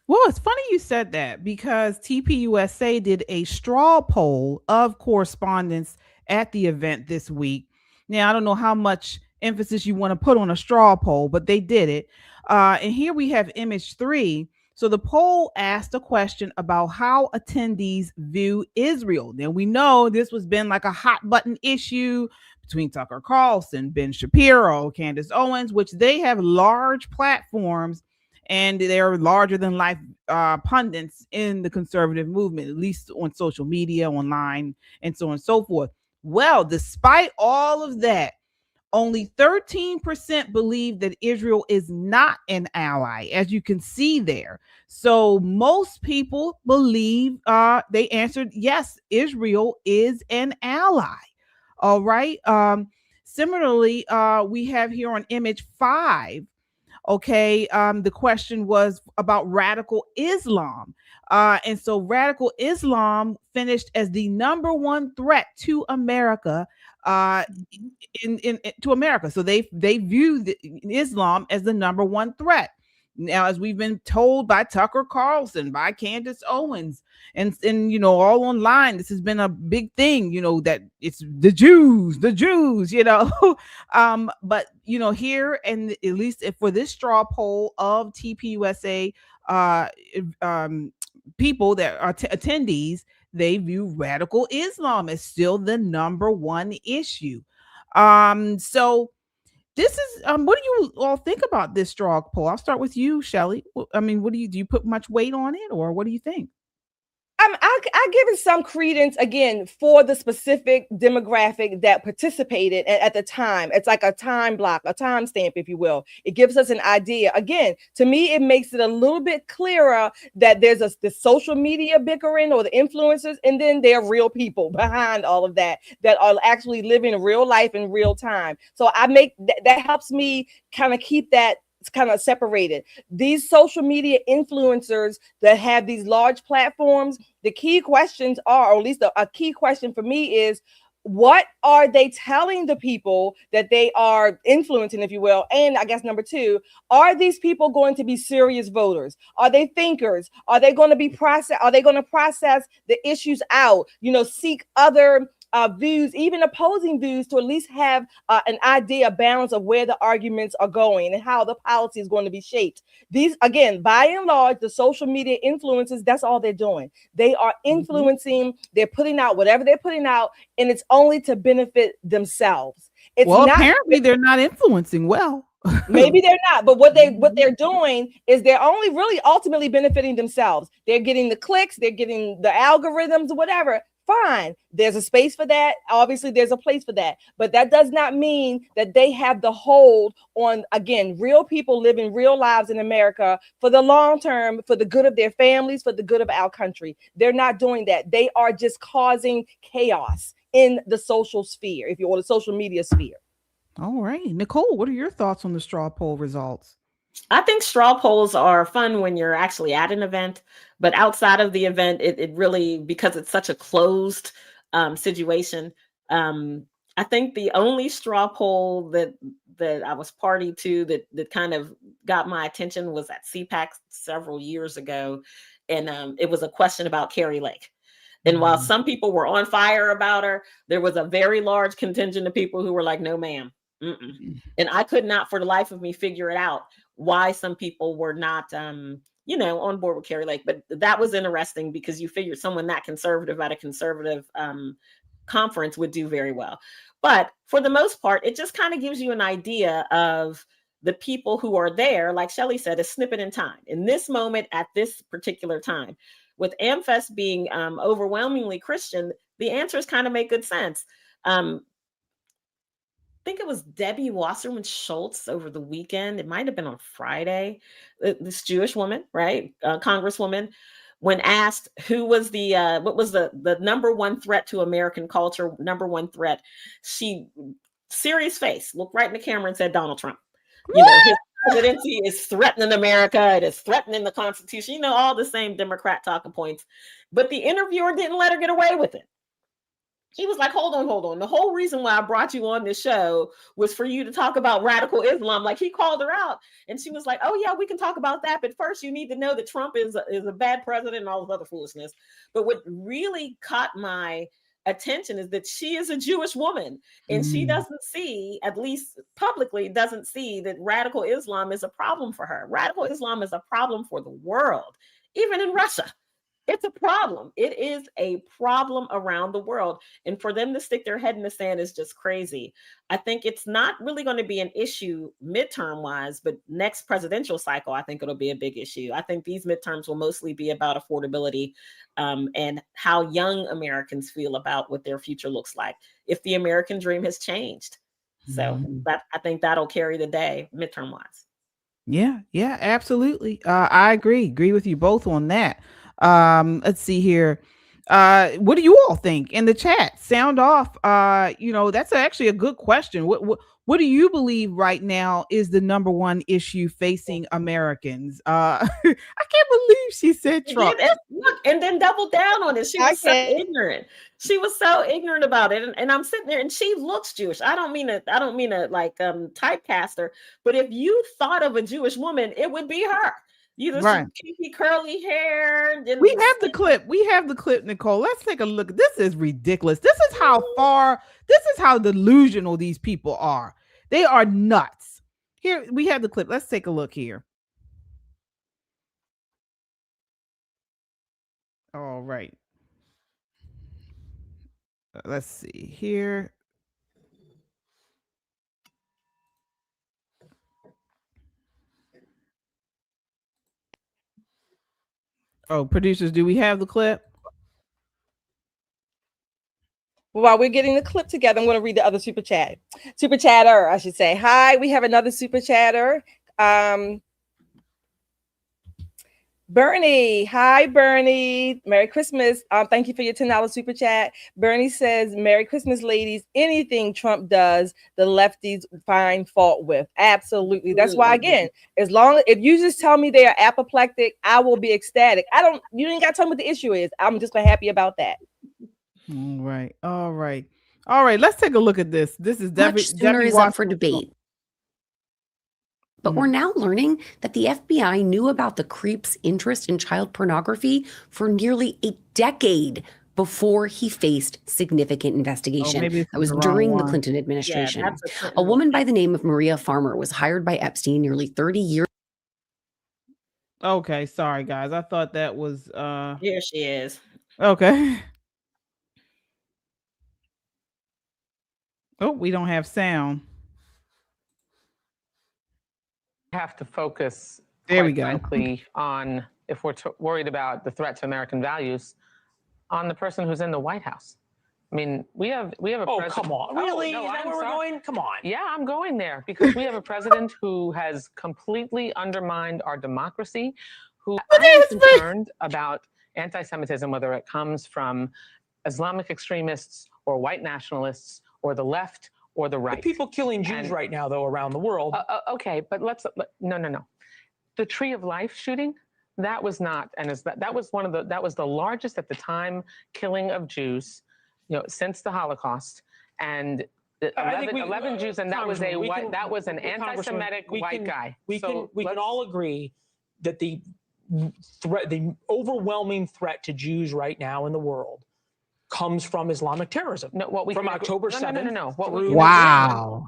Well, it's funny you said that, because TPUSA did a straw poll of correspondents at the event this week. Now, I don't know how much emphasis you want to put on a straw poll, but they did it. And here we have image 3. So the poll asked a question about how attendees view Israel. Now, we know this was been like a hot button issue between Tucker Carlson, Ben Shapiro, Candace Owens, which they have large platforms and they're larger than life pundits in the conservative movement, at least on social media, online, and so on and so forth. Well, despite all of that, only 13% believe that Israel is not an ally, as you can see there. So most people believe, they answered, yes, Israel is an ally. All right. Similarly, we have here on image 5. Okay. The question was about radical Islam. And so radical Islam finished as the number one threat to America, to America. So they view Islam as the number one threat. Now, as we've been told by Tucker Carlson, by Candace Owens, and all online, this has been a big thing, that it's the Jews, but here, and at least for this straw poll of TPUSA people that are attendees, they view radical Islam as still the number one issue. So this is what do you all think about this straw poll? I'll start with you, Shelley. I mean, do you put much weight on it, or what do you think? I give it some credence, again, for the specific demographic that participated at the time. It's like a time block, a time stamp, if you will. It gives us an idea. Again, to me, it makes it a little bit clearer that there's the social media bickering, or the influencers, and then there are real people behind all of that are actually living real life in real time. So that helps me kind of keep that kind of separated. These social media influencers that have these large platforms, the key questions are, or at least a key question for me is, what are they telling the people that they are influencing, if you will? And I guess number 2, are these people going to be serious voters? Are they thinkers? Are they going to process the issues out, seek other views, even opposing views, to at least have an idea, a balance of where the arguments are going and how the policy is going to be shaped. These, again, by and large, the social media influencers, that's all they're doing. They are influencing, they're putting out whatever they're putting out, and it's only to benefit themselves. It's well, not, apparently they're not influencing well. maybe they're not, but what they're doing is they're only really ultimately benefiting themselves. They're getting the clicks, they're getting the algorithms, whatever. Fine, there's a space for that. Obviously, there's a place for that, but that does not mean that they have the hold on, again, real people living real lives in America for the long term, for the good of their families, for the good of our country. They're not doing that. They are just causing chaos in the social sphere, if you will, the social media sphere. All right, Nicole, what are your thoughts on the straw poll results? I think straw polls are fun when you're actually at an event, but outside of the event, it really, because it's such a closed situation. I think the only straw poll that I was party to that kind of got my attention was at CPAC several years ago, and it was a question about Carrie Lake. And while some people were on fire about her, there was a very large contingent of people who were like, "No, ma'am." And I could not, for the life of me, figure it out why some people were not, on board with Carrie Lake. But that was interesting because you figured someone that conservative at a conservative conference would do very well. But for the most part, it just kind of gives you an idea of the people who are there. Like Shelley said, a snippet in time. In this moment, at this particular time, with Amfest being overwhelmingly Christian, the answers kind of make good sense. I think it was Debbie Wasserman Schultz over the weekend. It might have been on Friday. This Jewish woman, right, Congresswoman, when asked who was what was the number one threat to American culture, number one threat, she, serious face, looked right in the camera and said Donald Trump. His presidency is threatening America. It is threatening the Constitution. All the same Democrat talking points. But the interviewer didn't let her get away with it. He was like, hold on. The whole reason why I brought you on this show was for you to talk about radical Islam. Like, he called her out, and she was like, oh yeah, we can talk about that. But first you need to know that Trump is a bad president and all this other foolishness. But what really caught my attention is that she is a Jewish woman, and she doesn't see, at least publicly, doesn't see that radical Islam is a problem for her. Radical Islam is a problem for the world, even in Russia. It's a problem. It is a problem around the world. And for them to stick their head in the sand is just crazy. I think it's not really going to be an issue midterm wise, but next presidential cycle, I think it'll be a big issue. I think these midterms will mostly be about affordability and how young Americans feel about what their future looks like, if the American dream has changed. So I think that'll carry the day midterm wise. Yeah, absolutely. I agree with you both on that. Let's see here. What do you all think in the chat? Sound off. That's actually a good question. What do you believe right now is the number one issue facing Americans? I can't believe she said Trump. Look, and then double down on it. She was so ignorant. She was so ignorant about it. And I'm sitting there, and she looks Jewish. I don't mean to like typecast her, but if you thought of a Jewish woman, it would be her. Right. Kinky curly hair. We have the clip, Nicole. Let's take a look. This is ridiculous. This is how delusional these people are. They are nuts. Here, we have the clip. Let's take a look here. All right. Let's see here. Oh, producers, do we have the clip? While we're getting the clip together, I'm going to read the other super chatter, I should say. Hi, we have another super chatter. Bernie, hi Bernie, Merry Christmas. Thank you for your $10 super chat. Bernie says, Merry Christmas, ladies. Anything Trump does, the lefties find fault with. Absolutely. That's why, again, if you just tell me they are apoplectic, I will be ecstatic. You ain't got to tell me what the issue is. I'm just happy about that. All right. Let's take a look at this. This is Debbie is up for debate. But we're now learning that the FBI knew about the creep's interest in child pornography for nearly a decade before he faced significant investigation. That was during the Clinton administration. Yeah, a woman by the name of Maria Farmer was hired by Epstein nearly 30 years. Okay, sorry guys. I thought that was Here she is. Okay. Oh, we don't have sound. Have to focus, there we quite go. frankly, on, if we're worried about the threat to American values, on the person who's in the White House. I mean, we have a president. Come on, really? No, Is that where we're going? Come on. Yeah, I'm going there because we have a president who has completely undermined our democracy, who is concerned about anti-Semitism, whether it comes from Islamic extremists or white nationalists or the left or the right. The people killing Jews right now, though, around the world. Okay, but no. The Tree of Life shooting, that was not, and that was that was the largest at the time killing of Jews, since the Holocaust, and 11 Jews, and that was an anti-Semitic white guy. We can all agree that the overwhelming threat to Jews right now in the world comes from Islamic terrorism. No, from October 7th. No.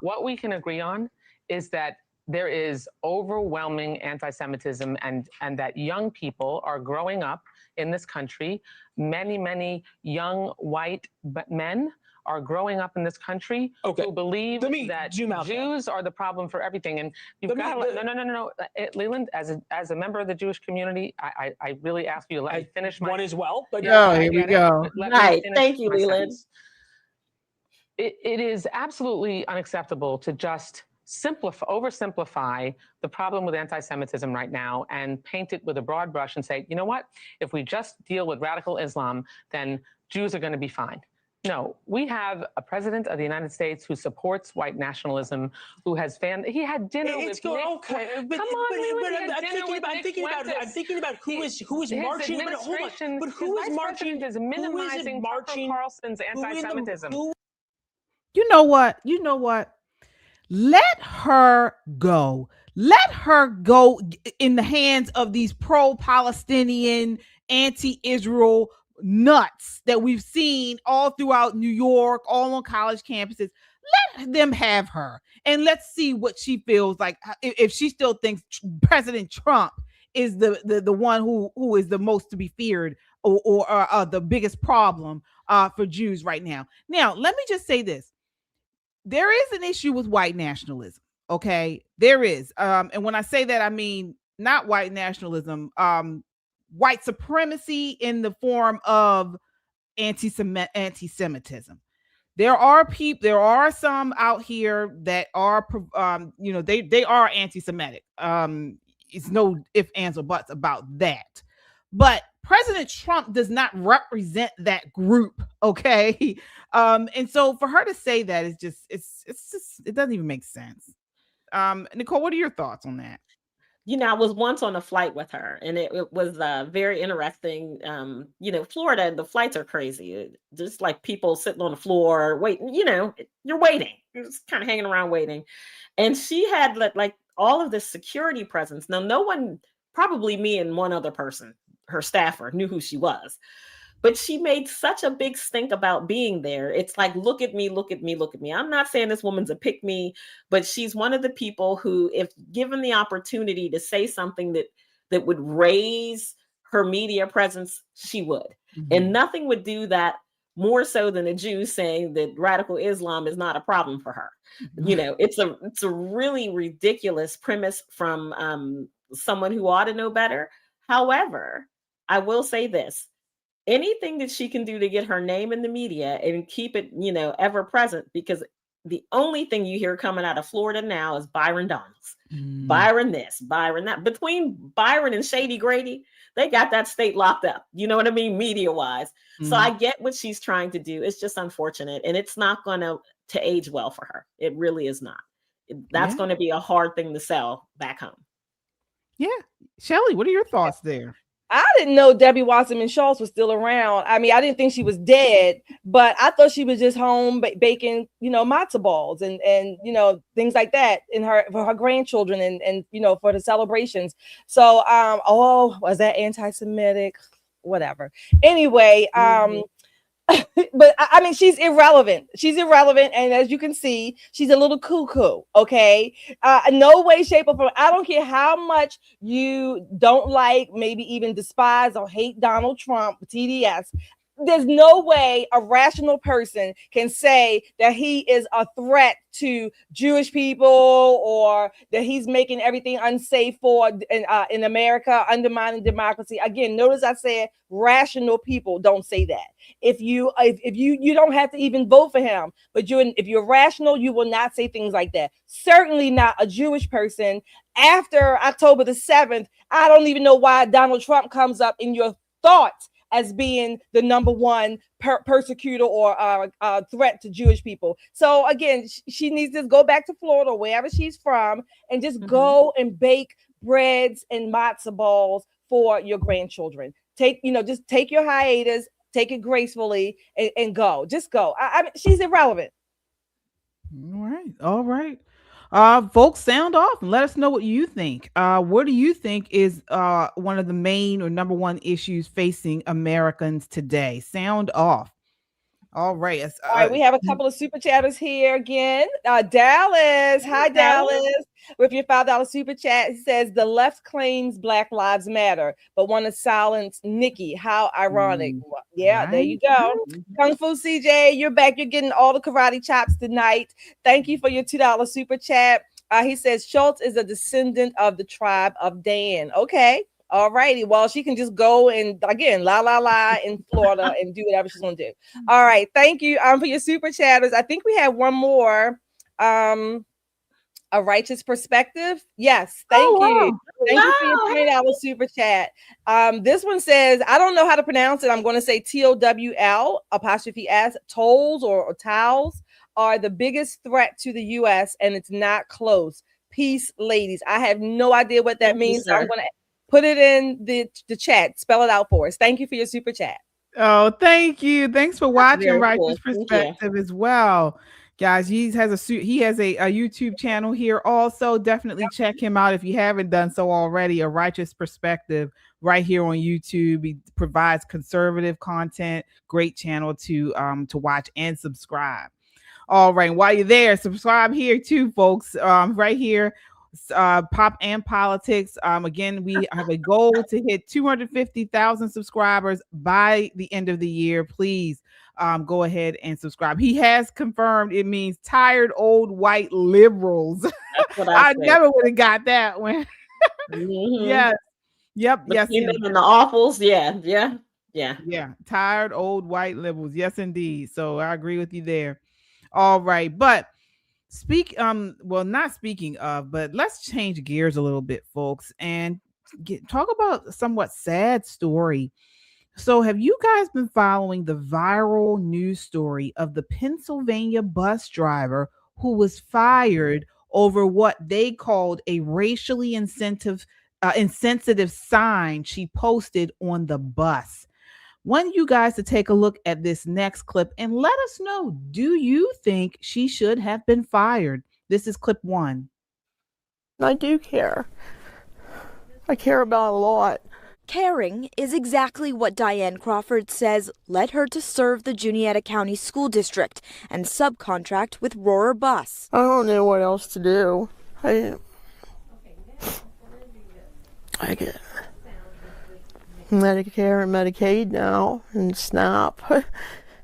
What we can agree on is that there is overwhelming anti-Semitism, and that young people are growing up in this country. Many young white men are growing up in this country who believe that Jews are the problem for everything. And you've got to no. Leland, as a member of the Jewish community, I really ask you to let me finish my one as well. But here we go. Right. Thank you, Leland. It is absolutely unacceptable to just oversimplify the problem with anti-Semitism right now and paint it with a broad brush and say, you know what? If we just deal with radical Islam, then Jews are going to be fine. No, we have a president of the United States who supports white nationalism, who has he had dinner with Nick. Okay, but I'm thinking about who is marching. But hold on, but who is marching? Is minimizing Tucker Carlson's anti-Semitism. You know what? Let her go. Let her go in the hands of these pro-Palestinian, anti-Israel nuts that we've seen all throughout New York, all on college campuses. Let them have her, and let's see what she feels like, if she still thinks President Trump is the one who is the most to be feared or the biggest problem for Jews right now. Now, let me just say this. There is an issue with white nationalism. Okay, there is. And when I say that, I mean not white nationalism, white supremacy in the form of anti-Semitism. There are some out here that are, they are anti-Semitic. It's no ifs, ands, or buts about that. But President Trump does not represent that group, okay? And so for her to say that is just, it doesn't even make sense. Nicole, what are your thoughts on that? I was once on a flight with her, and it was very interesting. Florida, the flights are crazy. Just like people sitting on the floor waiting, you're waiting. You're just kind of hanging around waiting. And she had like all of this security presence. Now, no one, probably me and one other person, her staffer, knew who she was. But she made such a big stink about being there. It's like, look at me, look at me, look at me. I'm not saying this woman's a pick-me, but she's one of the people who, if given the opportunity to say something that would raise her media presence, she would. Mm-hmm. And nothing would do that more so than a Jew saying that radical Islam is not a problem for her. Mm-hmm. It's a really ridiculous premise from someone who ought to know better. However, I will say this. Anything that she can do to get her name in the media and keep it, ever present, because the only thing you hear coming out of Florida now is Byron Donalds. Byron this, Byron that. Between Byron and Shady Grady, they got that state locked up. You know what I mean? Media-wise. So I get what she's trying to do. It's just unfortunate. And it's not going to age well for her. It really is not. That's going to be a hard thing to sell back home. Yeah. Shelley, what are your thoughts there? I didn't know Debbie Wasserman Schultz was still around. I mean, I didn't think she was dead, but I thought she was just home baking, matzo balls and things like that for her grandchildren and for the celebrations. So, was that anti-Semitic? Whatever. Anyway, But I mean, she's irrelevant. She's irrelevant, and as you can see, she's a little cuckoo. Okay, no way, shape, or form. I don't care how much you don't like, maybe even despise or hate Donald Trump, TDS. There's no way a rational person can say that he is a threat to Jewish people or that he's making everything unsafe for in America, undermining democracy. Again, notice I said rational people don't say that. If you don't have to even vote for him, but if you're rational, you will not say things like that. Certainly not a Jewish person. After October the 7th, I don't even know why Donald Trump comes up in your thoughts as being the number one persecutor or threat to Jewish people. So again, she needs to go back to Florida, wherever she's from, and just go and bake breads and matzo balls for your grandchildren. Just take your hiatus, take it gracefully, and go. Just go. I mean, she's irrelevant. All right. Folks, sound off and let us know what you think. What do you think is one of the main or number one issues facing Americans today? Sound off. All right. All right, we have a couple of super chatters here again. Dallas. Hi, Dallas. With your $5 super chat, it says the left claims Black Lives Matter, but want to silence Nicki. How ironic. Yeah, right. There you go. Kung Fu CJ, you're back. You're getting all the karate chops tonight. Thank you for your $2 super chat. He says Schultz is a descendant of the tribe of Dan. Okay. All righty. Well, she can just go and again, la in Florida and do whatever she's gonna do. All right. Thank you for your super chatters. I think we have one more. A righteous perspective. Yes. Thank you. Thank you for your $20 super chat. This one says, I don't know how to pronounce it. I'm going to say TOWL''S. Tolls or towels are the biggest threat to the U.S. and it's not close. Peace, ladies. I have no idea what that means. So I'm going to put it in the chat. Spell it out for us. Thank you for your super chat. Oh, thank you. Thanks for watching Righteous Perspective as well. Guys, he has a YouTube channel here also. Definitely check him out if you haven't done so already. A Righteous Perspective right here on YouTube. He provides conservative content. Great channel to watch and subscribe. All right, while you're there, subscribe here too, folks. Right here, Pop and Politics. Again, we have a goal to hit 250,000 subscribers by the end of the year. Please go ahead and subscribe. He has confirmed it means tired old white liberals. That's what I never would have got that one. Yes. Yep. Yes. Them in the awfuls. Yeah. Tired old white liberals. Yes, indeed. So I agree with you there. All right. But not speaking of, but let's change gears a little bit, folks, and talk about a somewhat sad story. So have you guys been following the viral news story of the Pennsylvania bus driver who was fired over what they called a racially insensitive sign she posted on the bus? Want you guys to take a look at this next clip and let us know, do you think she should have been fired? This is clip 1. I do care. I care about a lot. Caring is exactly what Diane Crawford says led her to serve the Juniata County School District and subcontract with Rohrer Bus. I don't know what else to do. I get Medicare and Medicaid now and SNAP.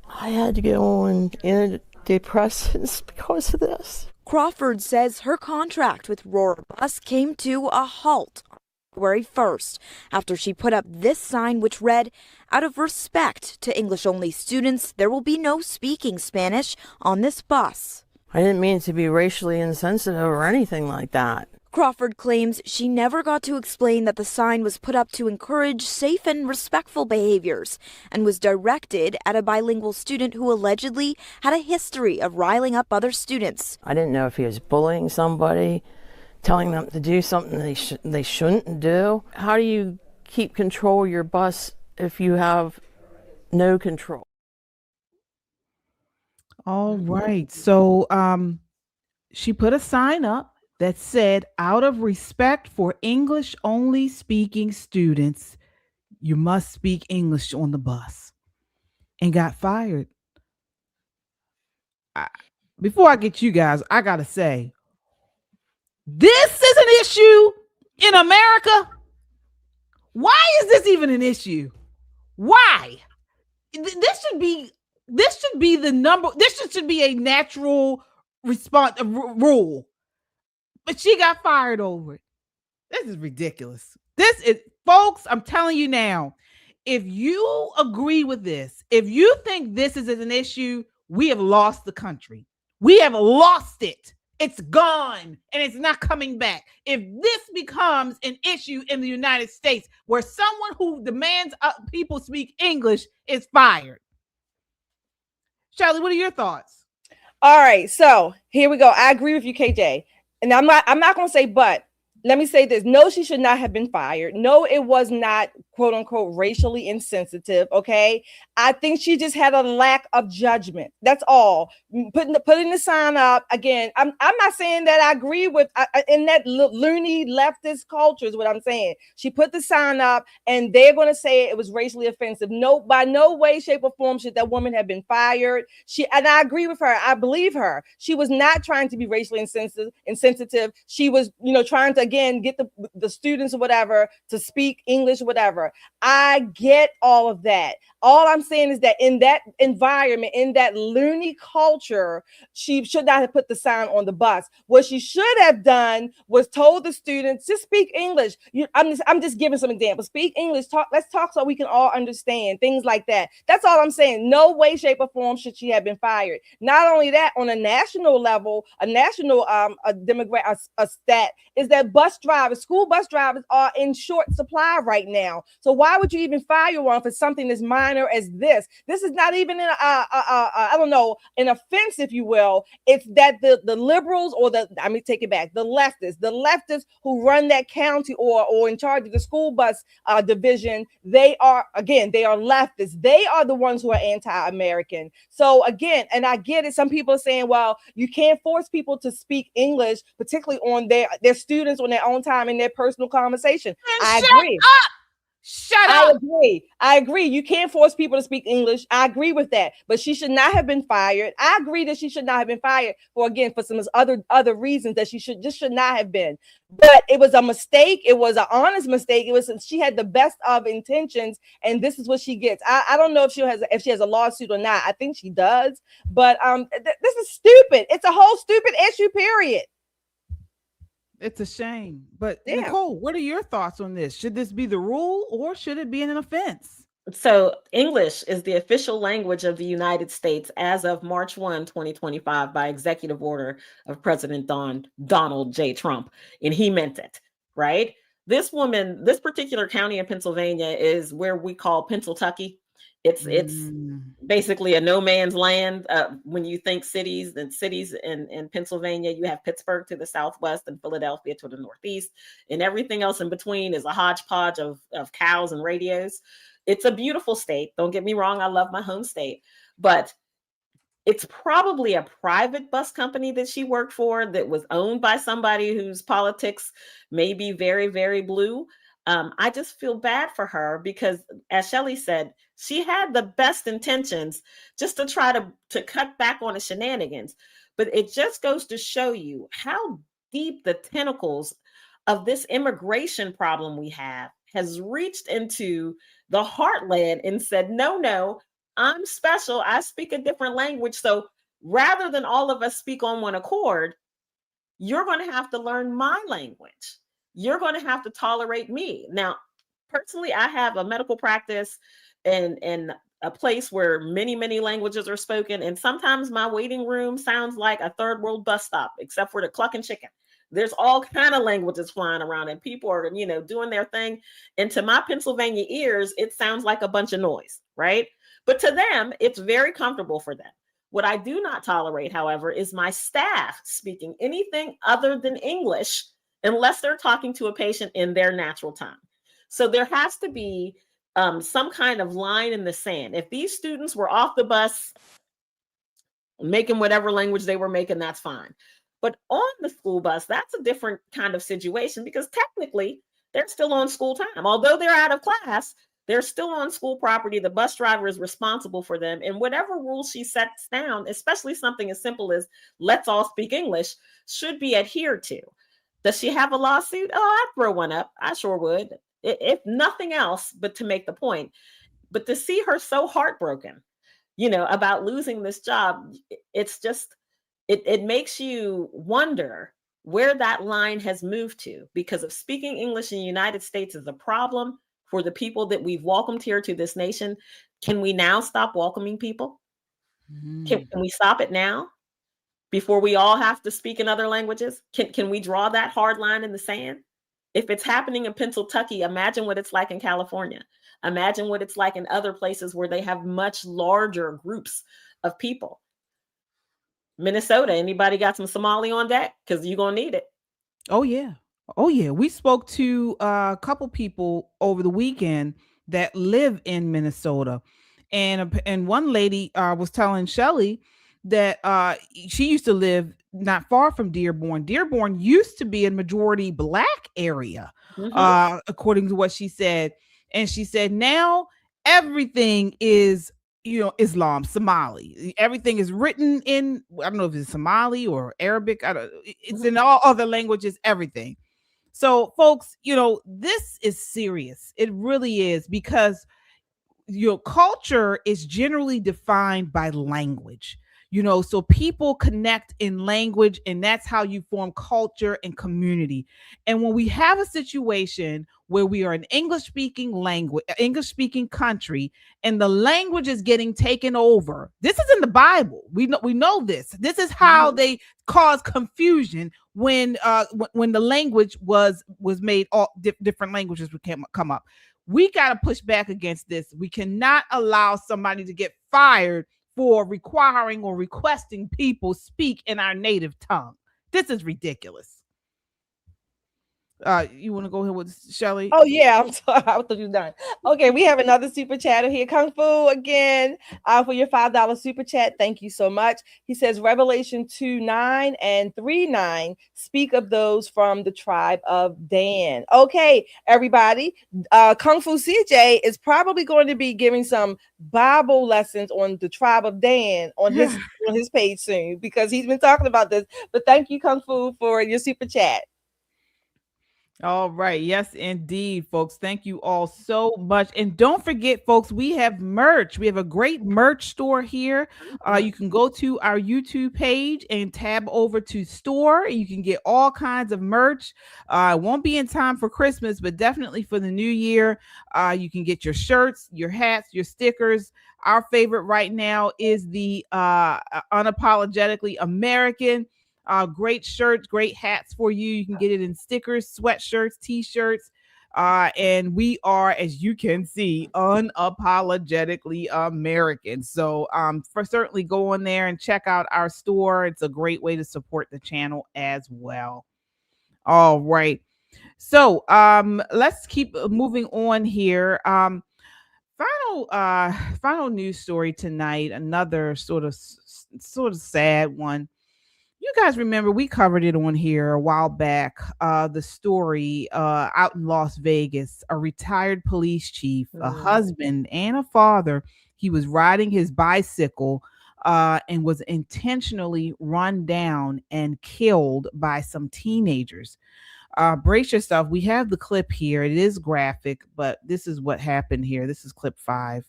I had to go on antidepressants because of this. Crawford says her contract with Rohrer Bus came to a halt on February 1st after she put up this sign which read, "Out of respect to English-only students, there will be no speaking Spanish on this bus." I didn't mean to be racially insensitive or anything like that. Crawford claims she never got to explain that the sign was put up to encourage safe and respectful behaviors and was directed at a bilingual student who allegedly had a history of riling up other students. I didn't know if he was bullying somebody, telling them to do something they shouldn't do. How do you keep control of your bus if you have no control? All right. So she put a sign up that said, "Out of respect for English-only speaking students, you must speak English on the bus." and got fired. Before I get you guys, I got to say, this is an issue in America. Why is this even an issue? Why? This should be the number. This should be a natural response rule. But she got fired over it. This is ridiculous. This is, folks, I'm telling you now, if you agree with this, if you think this is an issue, we have lost the country. We have lost it. It's gone and it's not coming back. If this becomes an issue in the United States where someone who demands people speak English is fired. Shelly, what are your thoughts? All right, so here we go. I agree with you, KJ. And I'm not going to say but. Let me say this. No, she should not have been fired. No, it was not, quote unquote, racially insensitive. Okay. I think she just had a lack of judgment. That's all. Putting the sign up again. I'm not saying that I agree with in that loony leftist culture is what I'm saying. She put the sign up and they're going to say it was racially offensive. No, by no way, shape, or form should that woman have been fired. And I agree with her. I believe her. She was not trying to be racially insensitive. She was, trying to again get the students or whatever to speak English, whatever. I get all of that. All I'm saying is that in that environment, in that loony culture, she should not have put the sign on the bus. What she should have done was told the students to speak English. I'm just giving some examples. Speak English. Let's talk so we can all understand things like that. That's all I'm saying. No way, shape, or form should she have been fired. Not only that, on a national level, a national demographic, a stat is that school bus drivers are in short supply right now. So why would you even fire one for something as minor as this? This is not even an offense, if you will. It's that the liberals or the leftists who run that county or in charge of the school bus division, they are leftists. They are the ones who are anti-American. So again, and I get it. Some people are saying, well, you can't force people to speak English, particularly on their students on their own time in their personal conversation. I agree. Shut up. I agree. You can't force people to speak English. I agree with that. But she should not have been fired. I agree that she should not have been fired for some other reasons that she should not have been. But it was a mistake. It was an honest mistake. She had the best of intentions, and this is what she gets. I don't know if she has a lawsuit or not. I think she does. But this is stupid. It's a whole stupid issue, period. It's a shame. But yeah. Nicole, what are your thoughts on this? Should this be the rule or should it be an offense? So English is the official language of the United States as of March 1, 2025 by executive order of President Donald J. Trump. And he meant it, right? This particular county in Pennsylvania is where we call Pennsyltucky. It's basically a no man's land. When you think cities in Pennsylvania, you have Pittsburgh to the southwest and Philadelphia to the northeast, and everything else in between is a hodgepodge of cows and radios. It's a beautiful state. Don't get me wrong. I love my home state, but it's probably a private bus company that she worked for that was owned by somebody whose politics may be very, very blue. I just feel bad for her because, as Shelly said, she had the best intentions just to try to cut back on the shenanigans. But it just goes to show you how deep the tentacles of this immigration problem we have has reached into the heartland and said, no, I'm special. I speak a different language. So rather than all of us speak on one accord, you're going to have to learn my language. You're going to have to tolerate me. Now, personally, I have a medical practice and a place where many, many languages are spoken. And sometimes my waiting room sounds like a third world bus stop, except for the clucking chicken. There's all kind of languages flying around and people are, doing their thing. And to my Pennsylvania ears, it sounds like a bunch of noise, right? But to them, it's very comfortable for them. What I do not tolerate, however, is my staff speaking anything other than English unless they're talking to a patient in their natural time. So there has to be some kind of line in the sand. If these students were off the bus making whatever language they were making, that's fine. But on the school bus, that's a different kind of situation because technically they're still on school time. Although they're out of class, They're still on school property. The bus driver is responsible for them. And whatever rules she sets down, especially something as simple as let's all speak English, should be adhered to. Does she have a lawsuit? Oh, I'd throw one up. I sure would. If nothing else, but to make the point. But to see her so heartbroken, about losing this job, it's just, it makes you wonder where that line has moved to, because if speaking English in the United States is a problem for the people that we've welcomed here to this nation, can we now stop welcoming people? Can we stop it now before we all have to speak in other languages? Can we draw that hard line in the sand? If it's happening in Pennsylvania, imagine what it's like in California. Imagine what it's like in other places where they have much larger groups of people. Minnesota, anybody got some Somali on deck? Because you're going to need it. Oh, yeah. We spoke to a couple people over the weekend that live in Minnesota. And one lady was telling Shelly that she used to live not far from Dearborn. Dearborn used to be a majority Black area, according to what she said. And she said now everything is, Islam, Somali. Everything is written in, I don't know if it's Somali or Arabic. It's in all other languages, everything. So folks, this is serious. It really is, because your culture is generally defined by language. So people connect in language, and that's how you form culture and community. And when we have a situation where we are an English-speaking country, and the language is getting taken over, this is in the Bible. We know this. This is how they cause confusion when the language was made. All different languages would come up. We got to push back against this. We cannot allow somebody to get fired for requiring or requesting people speak in our native tongue. This is ridiculous. You want to go ahead with Shelly? Oh yeah, I'm sorry. I thought you were done. Okay, we have another super chatter here. Kung Fu again for your $5 super chat. Thank you so much. He says Revelation 2:9 and 3:9 speak of those from the tribe of Dan. Okay, everybody. Kung Fu CJ is probably going to be giving some Bible lessons on the tribe of Dan on his page soon, because he's been talking about this. But thank you, Kung Fu, for your super chat. All right. Yes, indeed, folks. Thank you all so much. And don't forget, folks, we have merch. We have a great merch store here. You can go to our YouTube page and tab over to store. You can get all kinds of merch. It won't be in time for Christmas, but definitely for the new year. You can get your shirts, your hats, your stickers. Our favorite right now is the Unapologetically American. Great shirts, great hats for you. You can get it in stickers, sweatshirts, t-shirts. And we are, as you can see, unapologetically American. So for certainly go on there and check out our store. It's a great way to support the channel as well. All right. So let's keep moving on here. Final news story tonight, another sort of sad one. You guys remember we covered it on here a while back, the story out in Las Vegas, a retired police chief, a husband and a father. He was riding his bicycle and was intentionally run down and killed by some teenagers. Brace yourself. We have the clip here. It is graphic, but this is what happened here. This is clip 5.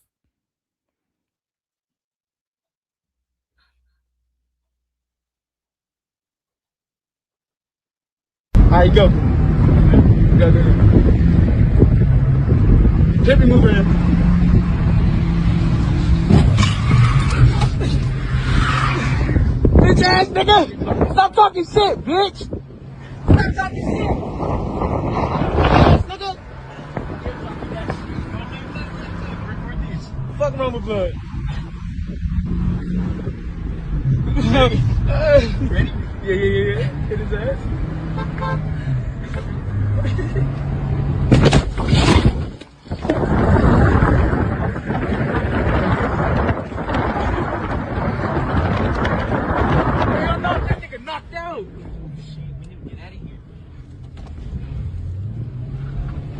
All right, go. Go. Hip me, move around. Bitch ass nigga! Stop talking shit, bitch! Stop talking shit! Nigga! Fuck wrong with blood. Ready? Yeah. Hit his ass. That nigga knocked out. Oh shit, we need to get out of here.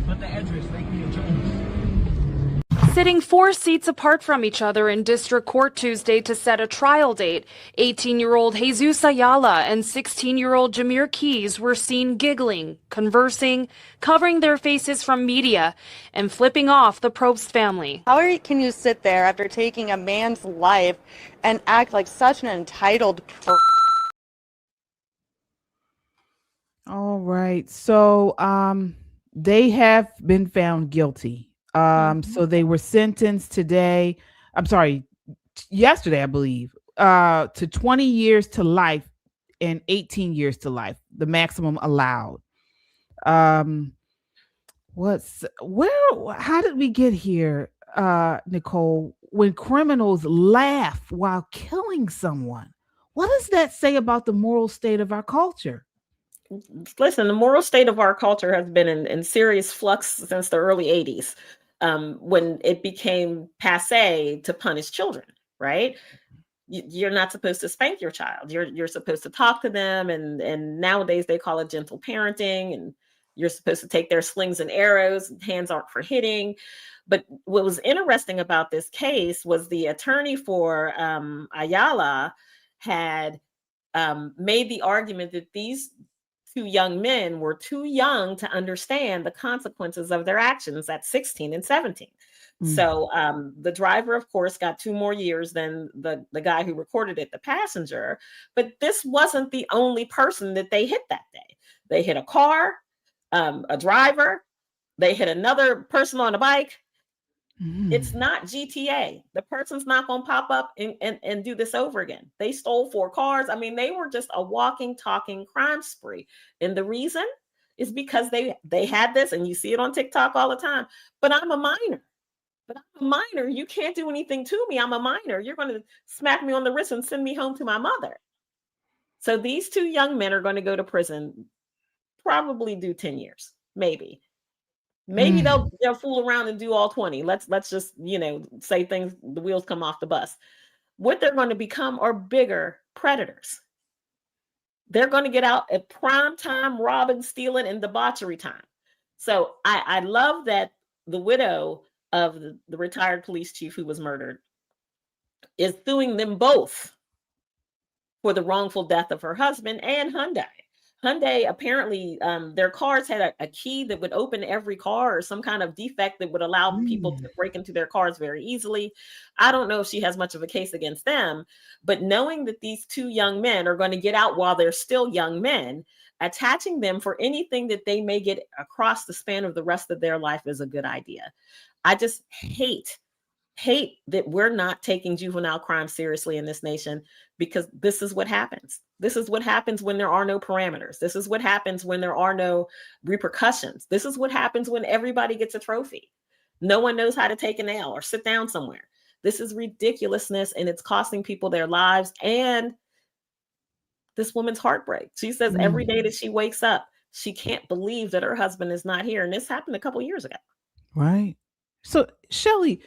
What's the address? Lake Neal Jones. weeks apart from each other in district court Tuesday to set a trial date. 18-year-old Jesus Ayala and 16-year-old Jameer Keys were seen giggling, conversing, covering their faces from media, and flipping off the Probst family. How can you sit there after taking a man's life and act like such an entitled person? All right. So they have been found guilty. So they were sentenced today. I'm sorry, yesterday, I believe, to 20 years to life and 18 years to life, the maximum allowed. How did we get here, Nicole? When criminals laugh while killing someone, what does that say about the moral state of our culture? Listen, the moral state of our culture has been in serious flux since the early 80s, when it became passé to punish children, right? You're not supposed to spank your child. You're supposed to talk to them, and nowadays they call it gentle parenting, and you're supposed to take their slings and arrows. Hands aren't for hitting. But what was interesting about this case was the attorney for Ayala had made the argument that these two young men were too young to understand the consequences of their actions at 16 and 17. So the driver, of course, got 2 more years than the guy who recorded it, the passenger. But this wasn't the only person that they hit that day. They hit a car, a driver, they hit another person on a bike. It's not GTA. The person's not going to pop up and do this over again. They stole 4 cars. I mean, they were just a walking, talking crime spree. And the reason is because they had this, and you see it on TikTok all the time. But I'm a minor. You can't do anything to me. I'm a minor. You're going to smack me on the wrist and send me home to my mother. So these 2 young men are going to go to prison, probably do 10 years, maybe. Maybe they'll fool around and do all 20. Let's just, say things, the wheels come off the bus. What they're going to become are bigger predators. They're going to get out at prime time, robbing, stealing, and debauchery time. So I love that the widow of the retired police chief who was murdered is suing them both for the wrongful death of her husband and Hyundai. Hyundai, apparently, their cars had a key that would open every car, or some kind of defect that would allow people to break into their cars very easily. I don't know if she has much of a case against them, but knowing that these 2 young men are going to get out while they're still young men, attaching them for anything that they may get across the span of the rest of their life is a good idea. I just hate that we're not taking juvenile crime seriously in this nation, because this is what happens. This is what happens when there are no parameters. This is what happens when there are no repercussions. This is what happens when everybody gets a trophy. No one knows how to take a nail or sit down somewhere. This is ridiculousness, and it's costing people their lives and this woman's heartbreak. She says every day that she wakes up, she can't believe that her husband is not here. And this happened a couple of years ago. Right. So, Shelley,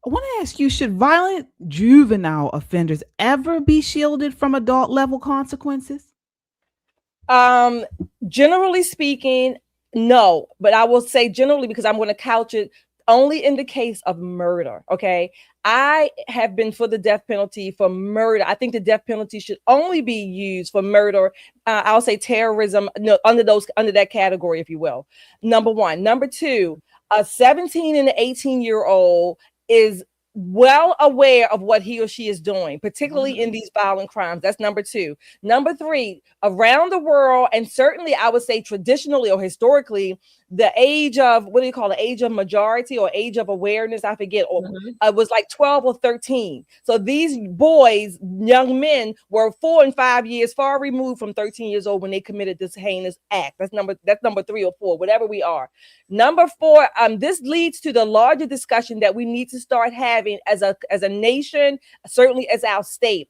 I want to ask you, should violent juvenile offenders ever be shielded from adult level consequences? Generally speaking, no. But I will say generally, because I'm going to couch it only in the case of murder. Okay. I have been for the death penalty for murder. I think the death penalty should only be used for murder. I'll say terrorism, under that category, if you will. Number one. Number two, a 17 and an 18-year-old is well aware of what he or she is doing, particularly in these violent crimes. That's number two. Number three, around the world, and certainly I would say traditionally or historically, the age of, what do you call it, age of majority or age of awareness, I forget, or was like 12 or 13. So these boys, young men, were 4 and 5 years far removed from 13 years old when they committed this heinous act. That's number 3 or 4, whatever we are. Number 4, this leads to the larger discussion that we need to start having as a nation, certainly as our state.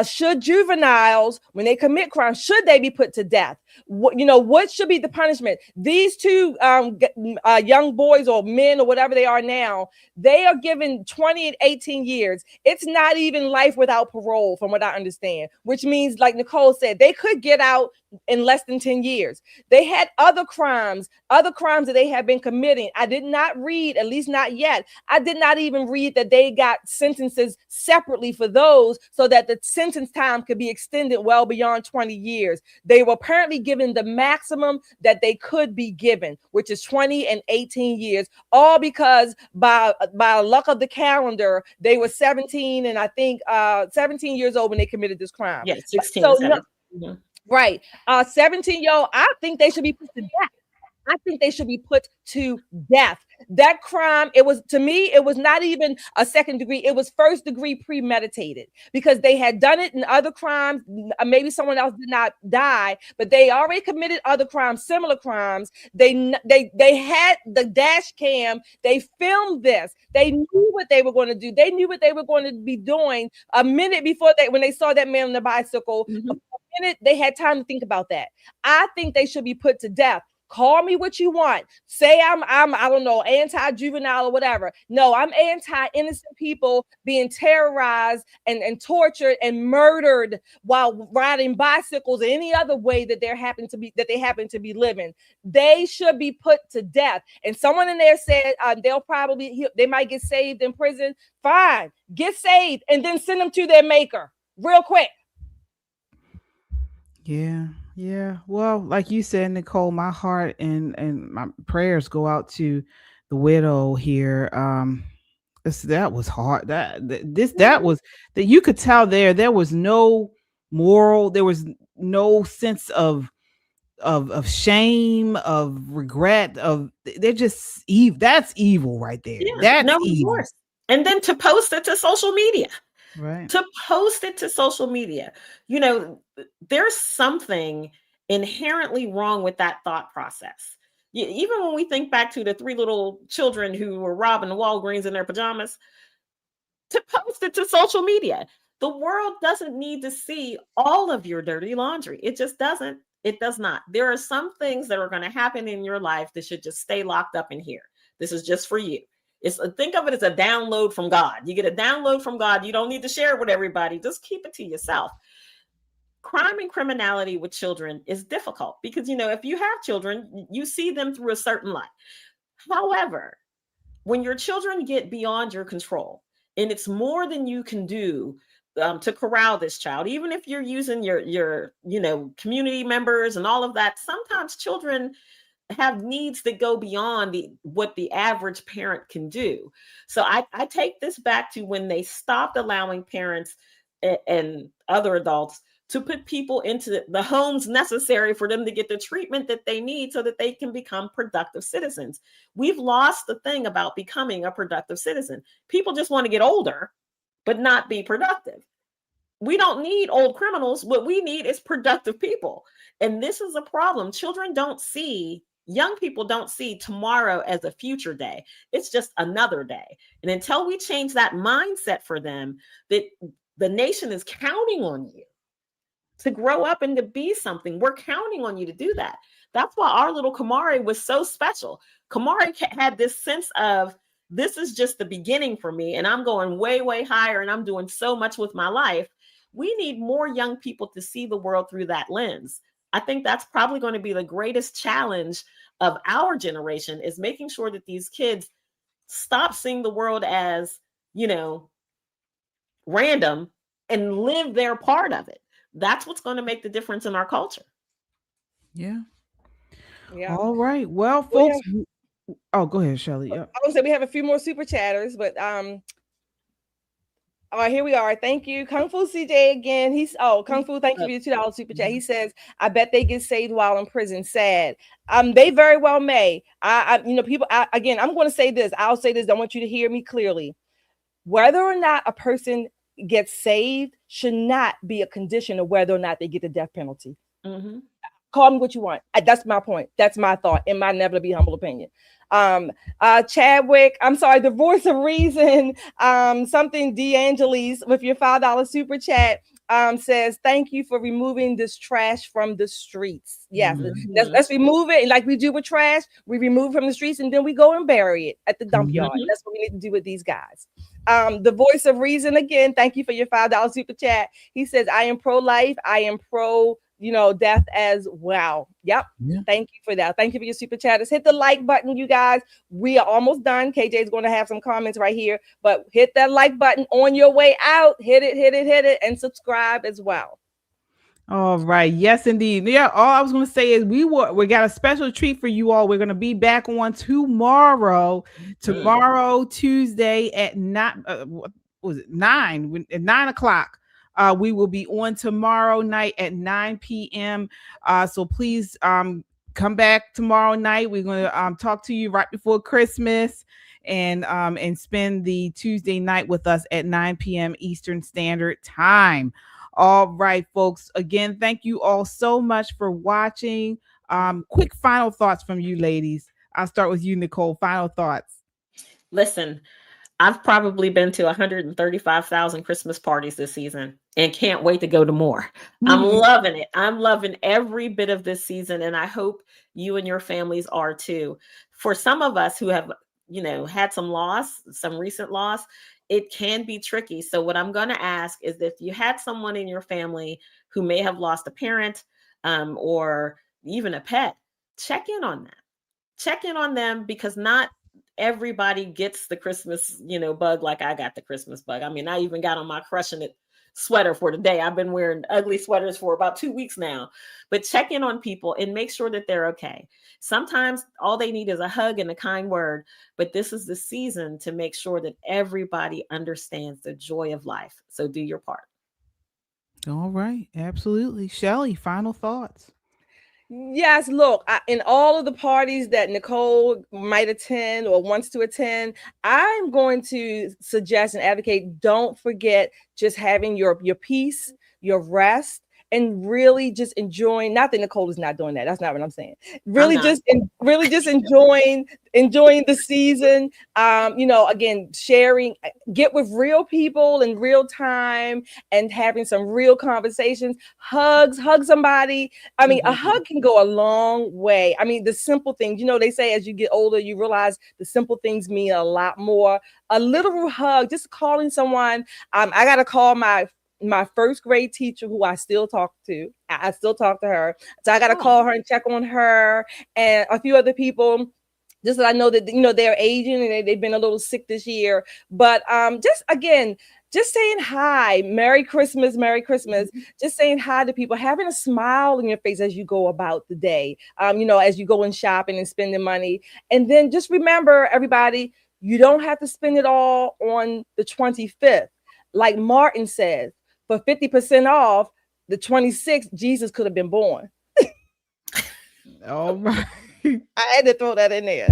Should juveniles, when they commit crimes, should they be put to death? What should be the punishment? These two young boys or men or whatever they are now, they are given 20 and 18 years. It's not even life without parole, from what I understand, which means, like Nicole said, they could get out in less than 10 years. They had other crimes that they have been committing. I did not read, at least not yet. I did not even read that they got sentences separately for those so that the sentence time could be extended well beyond 20 years. They were apparently given the maximum that they could be given, which is 20 and 18 years, all because by luck of the calendar, they were 17 and I think 17 years old when they committed this crime. Yeah, 16. So, 17. Right. 17-year-old, I think they should be put to death. I think they should be put to death. That crime, to me, it was not even a second degree. It was first degree premeditated because they had done it in other crimes. Maybe someone else did not die, but they already committed other crimes, similar crimes. They had the dash cam. They filmed this. They knew what they were going to do. They knew what they were going to be doing a minute before when they saw that man on the bicycle. Mm-hmm. A minute, they had time to think about that. I think they should be put to death. Call me what you want. Say I'm I don't know, anti-juvenile or whatever. No, I'm anti-innocent people being terrorized and tortured and murdered while riding bicycles or any other way that they happen to be living. They should be put to death. And someone in there said they might get saved in prison. Fine, get saved and then send them to their maker real quick. Yeah. Well, like you said, Nicole, my heart and my prayers go out to the widow here. That was hard. That was that you could tell there was no moral, there was no sense of shame, of regret, they're just evil. That's evil right there. Yeah, That's evil. Remorse. And then to post it to social media. Right. To post it to social media. There's something inherently wrong with that thought process. Even when we think back to the 3 little children who were robbing the Walgreens in their pajamas, to post it to social media. The world doesn't need to see all of your dirty laundry. It just doesn't. It does not. There are some things that are going to happen in your life that should just stay locked up in here. This is just for you. Think of it as a download from God. You get a download from God. You don't need to share it with everybody. Just keep it to yourself. Crime and criminality with children is difficult because, if you have children, you see them through a certain light. However, when your children get beyond your control and it's more than you can do to corral this child, even if you're using your community members and all of that, sometimes children have needs that go beyond what the average parent can do. So I take this back to when they stopped allowing parents and other adults to put people into the homes necessary for them to get the treatment that they need so that they can become productive citizens. We've lost the thing about becoming a productive citizen. People just want to get older, but not be productive. We don't need old criminals. What we need is productive people. And this is a problem. Young people don't see tomorrow as a future day. It's just another day. And until we change that mindset for them, that the nation is counting on you to grow up and to be something. We're counting on you to do that. That's why our little Kamari was so special. Kamari had this sense of, this is just the beginning for me, and I'm going way, way higher, and I'm doing so much with my life. We need more young people to see the world through that lens. I think that's probably going to be the greatest challenge of our generation, is making sure that these kids stop seeing the world as, random and live their part of it. That's what's going to make the difference in our culture. Yeah. All right. Well, folks. Oh, go ahead, Shelly. Yeah. I would say we have a few more super chatters, but all right, here we are. Thank you, Kung Fu CJ again. Kung Fu, thank you for your $2 super chat. He says, "I bet they get saved while in prison." Sad. They very well may. People. Again, I'm going to say this. I'll say this. I want you to hear me clearly. Whether or not a person gets saved should not be a condition of whether or not they get the death penalty. Mm-hmm. Call me what you want. That's my point. That's my thought in my never to be humble opinion. Chadwick, I'm sorry, the voice of reason, something DeAngelis with your $5 super chat says, thank you for removing this trash from the streets. Yes, let's remove it. And like we do with trash, we remove it from the streets and then we go and bury it at the dump yard. That's what we need to do with these guys. The voice of reason, again, thank you for your $5 super chat. He says, I am pro-life. I am pro, death as well. Yep. Yeah. Thank you for that. Thank you for your super chatters. Hit the like button, you guys. We are almost done. KJ is going to have some comments right here, but hit that like button on your way out. Hit it, and subscribe as well. All right. Yes, indeed. Yeah. All I was going to say is we got a special treat for you all. We're going to be back on tomorrow, Tuesday at 9. What was it? 9 at 9 o'clock. We will be on tomorrow night at 9 p.m. So please come back tomorrow night. We're going to talk to you right before Christmas and spend the Tuesday night with us at 9 p.m. Eastern Standard Time. All right, folks. Again, thank you all so much for watching. Quick final thoughts from you ladies. I'll start with you, Nicole. Final thoughts. Listen, I've probably been to 135,000 Christmas parties this season and can't wait to go to more. I'm loving it. I'm loving every bit of this season. And I hope you and your families are too. For some of us who have, had some loss, some recent loss, it can be tricky. So what I'm going to ask is if you had someone in your family who may have lost a parent or even a pet, check in on them. Check in on them because not everybody gets the Christmas, bug like I got the Christmas bug. I mean, I even got on my crushing it sweater for today. I've been wearing ugly sweaters for about 2 weeks now, but check in on people and make sure that they're okay. Sometimes all they need is a hug and a kind word, but this is the season to make sure that everybody understands the joy of life. So do your part. All right. Absolutely. Shelly, final thoughts. Yes, look, in all of the parties that Nicole might attend or wants to attend, I'm going to suggest and advocate, don't forget just having your peace, your rest, and really just enjoying, not that Nicole is not doing that. That's not what I'm saying. Really just enjoying the season. Again, sharing, get with real people in real time and having some real conversations. Hug somebody. I mean, a hug can go a long way. I mean, the simple things, they say as you get older, you realize the simple things mean a lot more. A literal hug, just calling someone. I got to call my first grade teacher who I still talk to. I still talk to her. So I got to call her and check on her and a few other people. Just that I know that, they're aging and they've been a little sick this year. But just saying hi, Merry Christmas, just saying hi to people, having a smile on your face as you go about the day, as you go and shopping and spending money. And then just remember, everybody, you don't have to spend it all on the 25th. Like Martin says, for 50% off, the 26th, Jesus could have been born. All right. I had to throw that in there.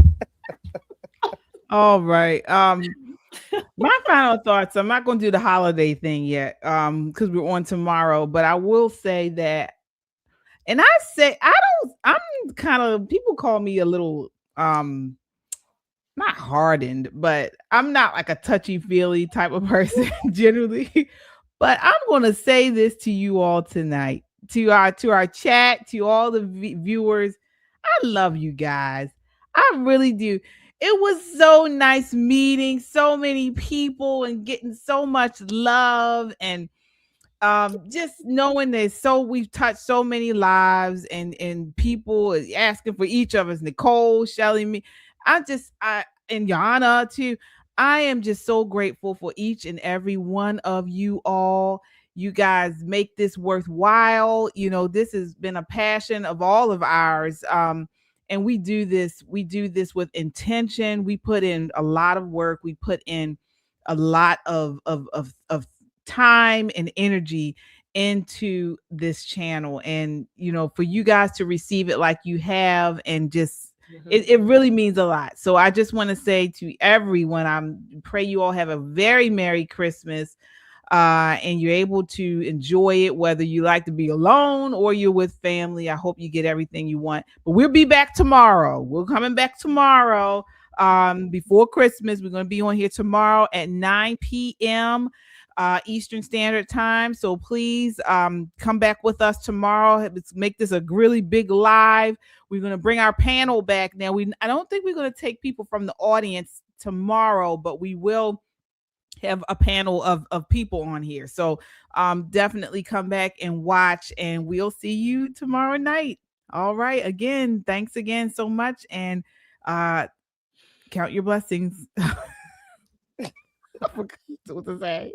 All right. My final thoughts. I'm not going to do the holiday thing yet, because we're on tomorrow. But I will say that, and I'm kind of, people call me a little not hardened, but I'm not like a touchy-feely type of person generally. But I'm going to say this to you all tonight, to our chat, to all the viewers. I love you guys. I really do. It was so nice meeting so many people and getting so much love and just knowing that we've touched so many lives and people asking for each of us, Nicole, Shelly, me. And Yana too. I am just so grateful for each and every one of you all. You guys make this worthwhile. This has been a passion of all of ours. And we do this with intention. We put in a lot of work. We put in a lot of time and energy into this channel. And, for you guys to receive it like you have and just, it really means a lot. So I just want to say to everyone, I pray you all have a very Merry Christmas. and you're able to enjoy it, whether you like to be alone or you're with family. I hope you get everything you want. But we'll be back tomorrow. We're coming back tomorrow before Christmas. We're going to be on here tomorrow at 9 p.m. Eastern Standard Time. So please come back with us tomorrow. Let's make this a really big live. We're going to bring our panel back. Now, I don't think we're going to take people from the audience tomorrow, but we will have a panel of people on here. So definitely come back and watch, and we'll see you tomorrow night. All right. Again, thanks again so much, and count your blessings. I forgot what to say.